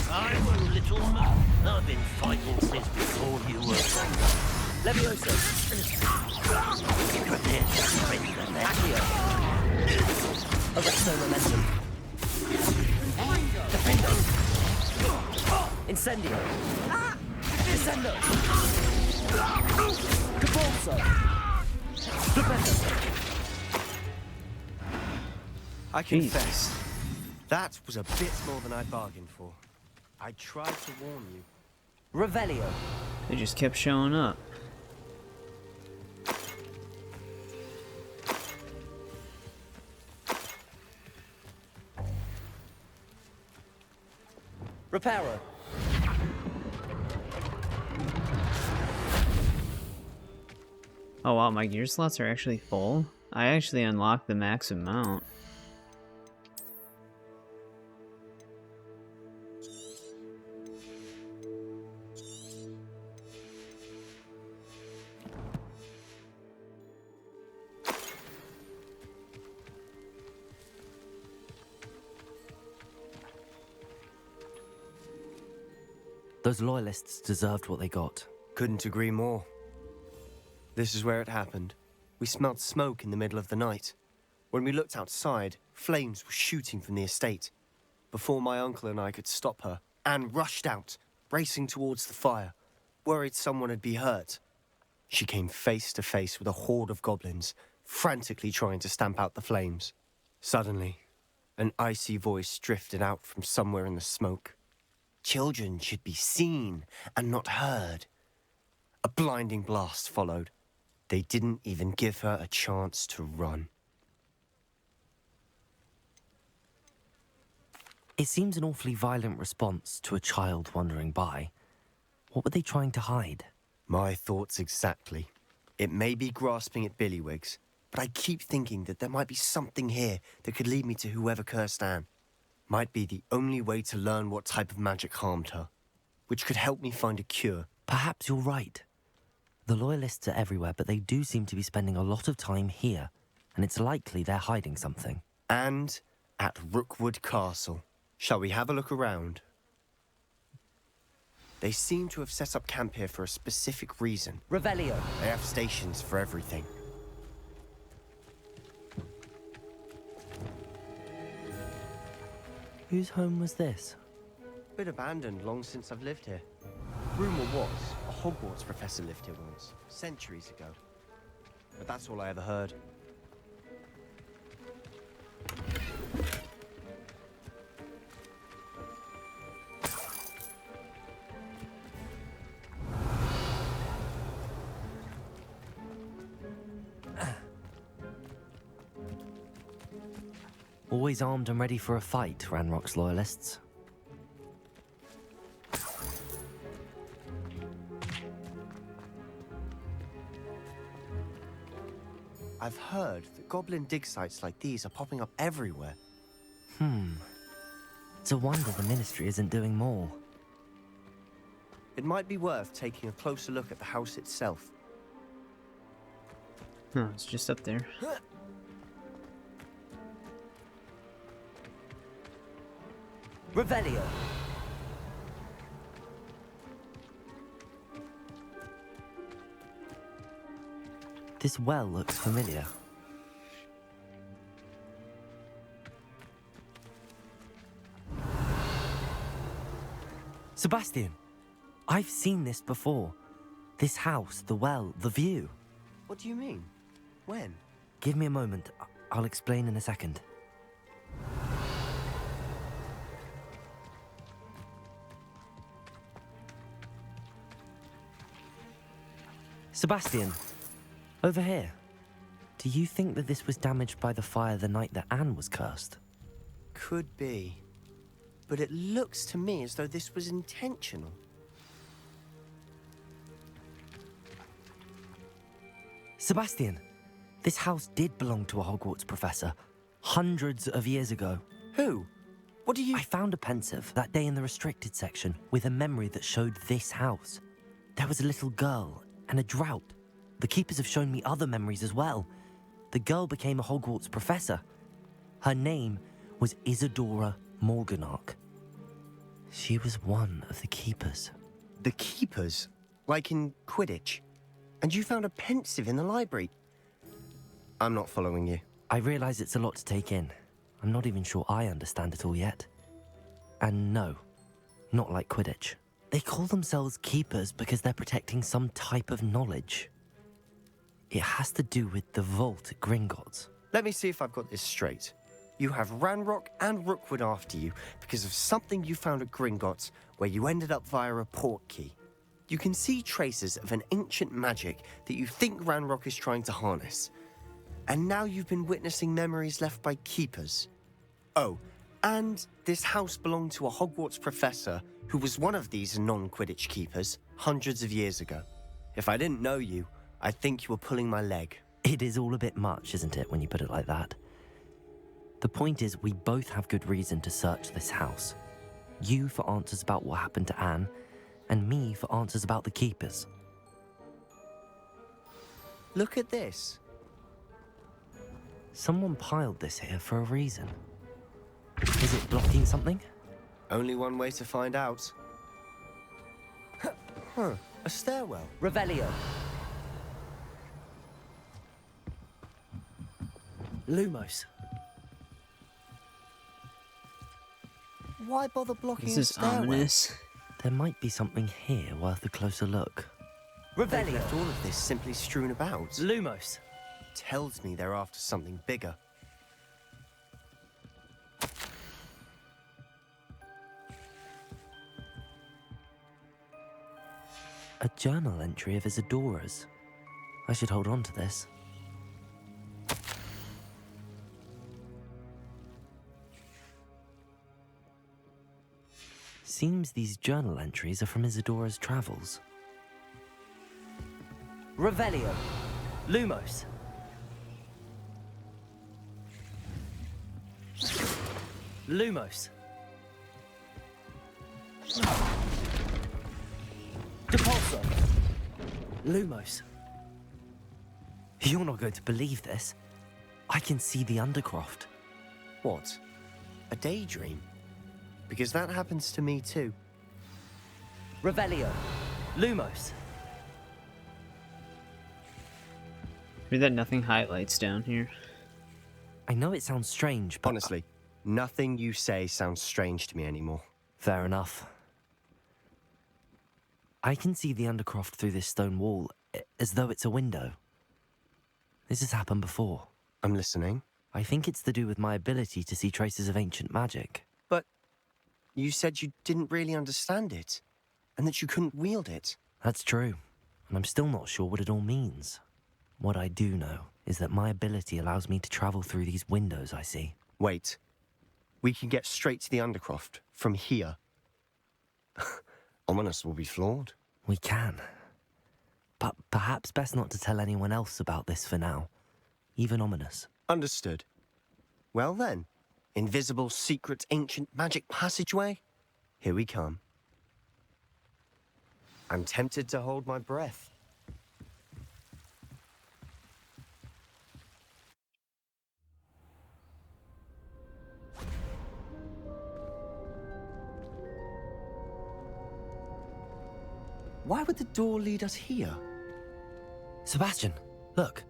I'm a little man. I've been fighting since before you were. Levioso. Accio. Arresto momentum. Defendo. Incendio. Descendo. Capulso. Defendo. I confess, that was a bit more than I bargained for. I tried to warn you. Revelio. They just kept showing up. Reparo. Oh wow, my gear slots are actually full? I actually unlocked the max amount. Those loyalists deserved what they got. Couldn't agree more. This is where it happened. We smelled smoke in the middle of the night. When we looked outside, flames were shooting from the estate. Before my uncle and I could stop her, Anne rushed out, racing towards the fire, worried someone had been hurt. She came face to face with a horde of goblins, frantically trying to stamp out the flames. Suddenly, an icy voice drifted out from somewhere in the smoke. Children should be seen and not heard. A blinding blast followed. They didn't even give her a chance to run. It seems an awfully violent response to a child wandering by. What were they trying to hide? My thoughts exactly. It may be grasping at Billywigs, but I keep thinking that there might be something here that could lead me to whoever cursed Anne. Might be the only way to learn what type of magic harmed her, which could help me find a cure. Perhaps you're right. The Loyalists are everywhere, but they do seem to be spending a lot of time here, and it's likely they're hiding something. And at Rookwood Castle. Shall we have a look around? They seem to have set up camp here for a specific reason. Revelio. They have stations for everything. Whose home was this? Been abandoned long since I've lived here. Rumour was, a Hogwarts professor lived here once, centuries ago. But that's all I ever heard. Always armed and ready for a fight, Ranrock's loyalists. I've heard that goblin dig sites like these are popping up everywhere. It's a wonder the Ministry isn't doing more. It might be worth taking a closer look at the house itself. Oh, it's just up there. Revelio! This well looks familiar. Sebastian, I've seen this before. This house, the well, the view. What do you mean? When? Give me a moment. I'll explain in a second. Sebastian, over here. Do you think that this was damaged by the fire the night that Anne was cursed? Could be. But it looks to me as though this was intentional. Sebastian, this house did belong to a Hogwarts professor, hundreds of years ago. Who? What do you... I found a pensive that day in the restricted section with a memory that showed this house. There was a little girl and a drought. The keepers have shown me other memories as well. The girl became a Hogwarts professor. Her name was Isadora Morganach. She was one of the keepers. The keepers? Like in Quidditch? And you found a pensive in the library? I'm not following you. I realize it's a lot to take in. I'm not even sure I understand it all yet. And no, not like Quidditch. They call themselves keepers because they're protecting some type of knowledge. It has to do with the vault at Gringotts. Let me see if I've got this straight. You have Ranrock and Rookwood after you because of something you found at Gringotts where you ended up via a port key. You can see traces of an ancient magic that you think Ranrock is trying to harness. And now you've been witnessing memories left by keepers. Oh, and this house belonged to a Hogwarts professor who was one of these non-Quidditch keepers hundreds of years ago. If I didn't know you, I'd think you were pulling my leg. It is all a bit much, isn't it, when you put it like that? The point is, we both have good reason to search this house. You for answers about what happened to Anne, and me for answers about the keepers. Look at this. Someone piled this here for a reason. Is it blocking something? Only one way to find out. Huh, a stairwell. Revelio. Lumos. Why bother blocking This a is stairwell? ominous. There might be something here worth a closer look. They've Revelio. left all of this simply strewn about. Lumos. Tells me they're after something bigger. A journal entry of Isadora's. I should hold on to this. Seems these journal entries are from Isadora's travels. Revelio. Lumos. Lumos. Depulso. Lumos. You're not going to believe this. I can see the Undercroft. What? A daydream? Because that happens to me too. Revelio. Lumos. Read that nothing highlights down here. I know it sounds strange, but... Honestly, nothing you say sounds strange to me anymore. Fair enough. I can see the Undercroft through this stone wall, as though it's a window. This has happened before. I'm listening. I think it's to do with my ability to see traces of ancient magic. But you said you didn't really understand it, and that you couldn't wield it. That's true, and I'm still not sure what it all means. What I do know is that my ability allows me to travel through these windows I see. Wait. We can get straight to the Undercroft from here. Ominous will be floored. We can. But perhaps best not to tell anyone else about this for now. Even Ominous. Understood. Well then, invisible, secret, ancient magic passageway? Here we come. I'm tempted to hold my breath. Why would the door lead us here? Sebastian, look.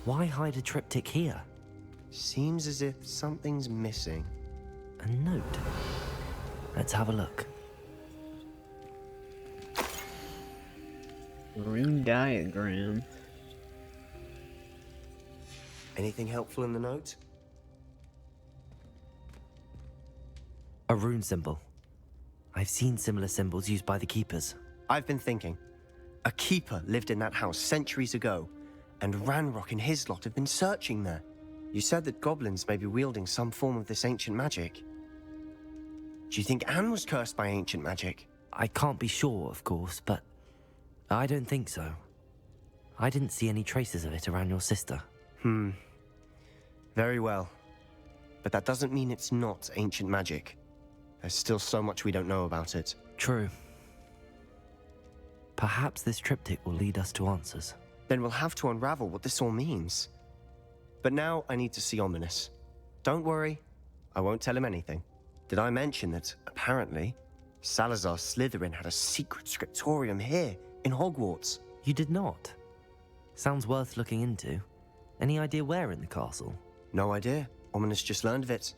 Why hide a triptych here? Seems as if something's missing. A note. Let's have a look. Rune diagram. Anything helpful in the note? A rune symbol. I've seen similar symbols used by the keepers. I've been thinking. A keeper lived in that house centuries ago, and Ranrock and his lot have been searching there. You said that goblins may be wielding some form of this ancient magic. Do you think Anne was cursed by ancient magic? I can't be sure, of course, but I don't think so. I didn't see any traces of it around your sister. Very well. But that doesn't mean it's not ancient magic. There's still so much we don't know about it. True. Perhaps this triptych will lead us to answers. Then we'll have to unravel what this all means. But now I need to see Ominous. Don't worry, I won't tell him anything. Did I mention that, apparently, Salazar Slytherin had a secret scriptorium here, in Hogwarts? You did not? Sounds worth looking into. Any idea where in the castle? No idea. Ominous just learned of it.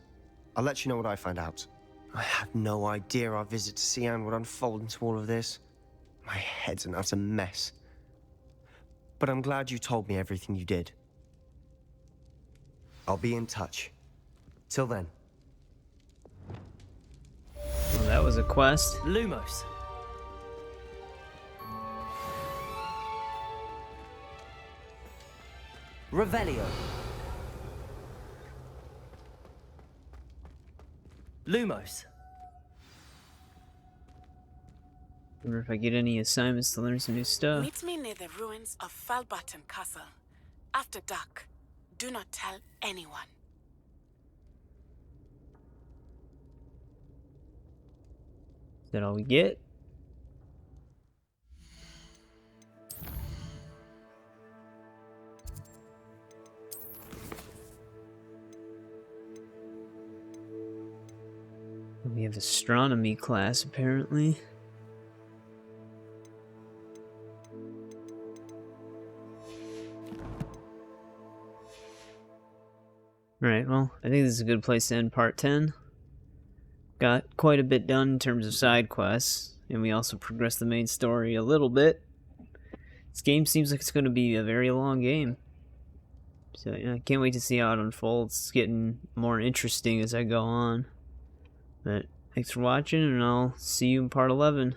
I'll let you know what I find out. I had no idea our visit to Cian would unfold into all of this. My head's an utter mess. But I'm glad you told me everything you did. I'll be in touch. Till then. Well, that was a quest. Lumos. Revelio. Lumos. Wonder if I get any assignments to learn some new stuff. Meet me near the ruins of Falbaton Castle. After dark. Do not tell anyone. Is that all we get? We have astronomy class, apparently. Alright, well, I think this is a good place to end part 10. Got quite a bit done in terms of side quests, and we also progressed the main story a little bit. This game seems like it's going to be a very long game. So, yeah, I can't wait to see how it unfolds. It's getting more interesting as I go on. But thanks for watching, and I'll see you in part 11.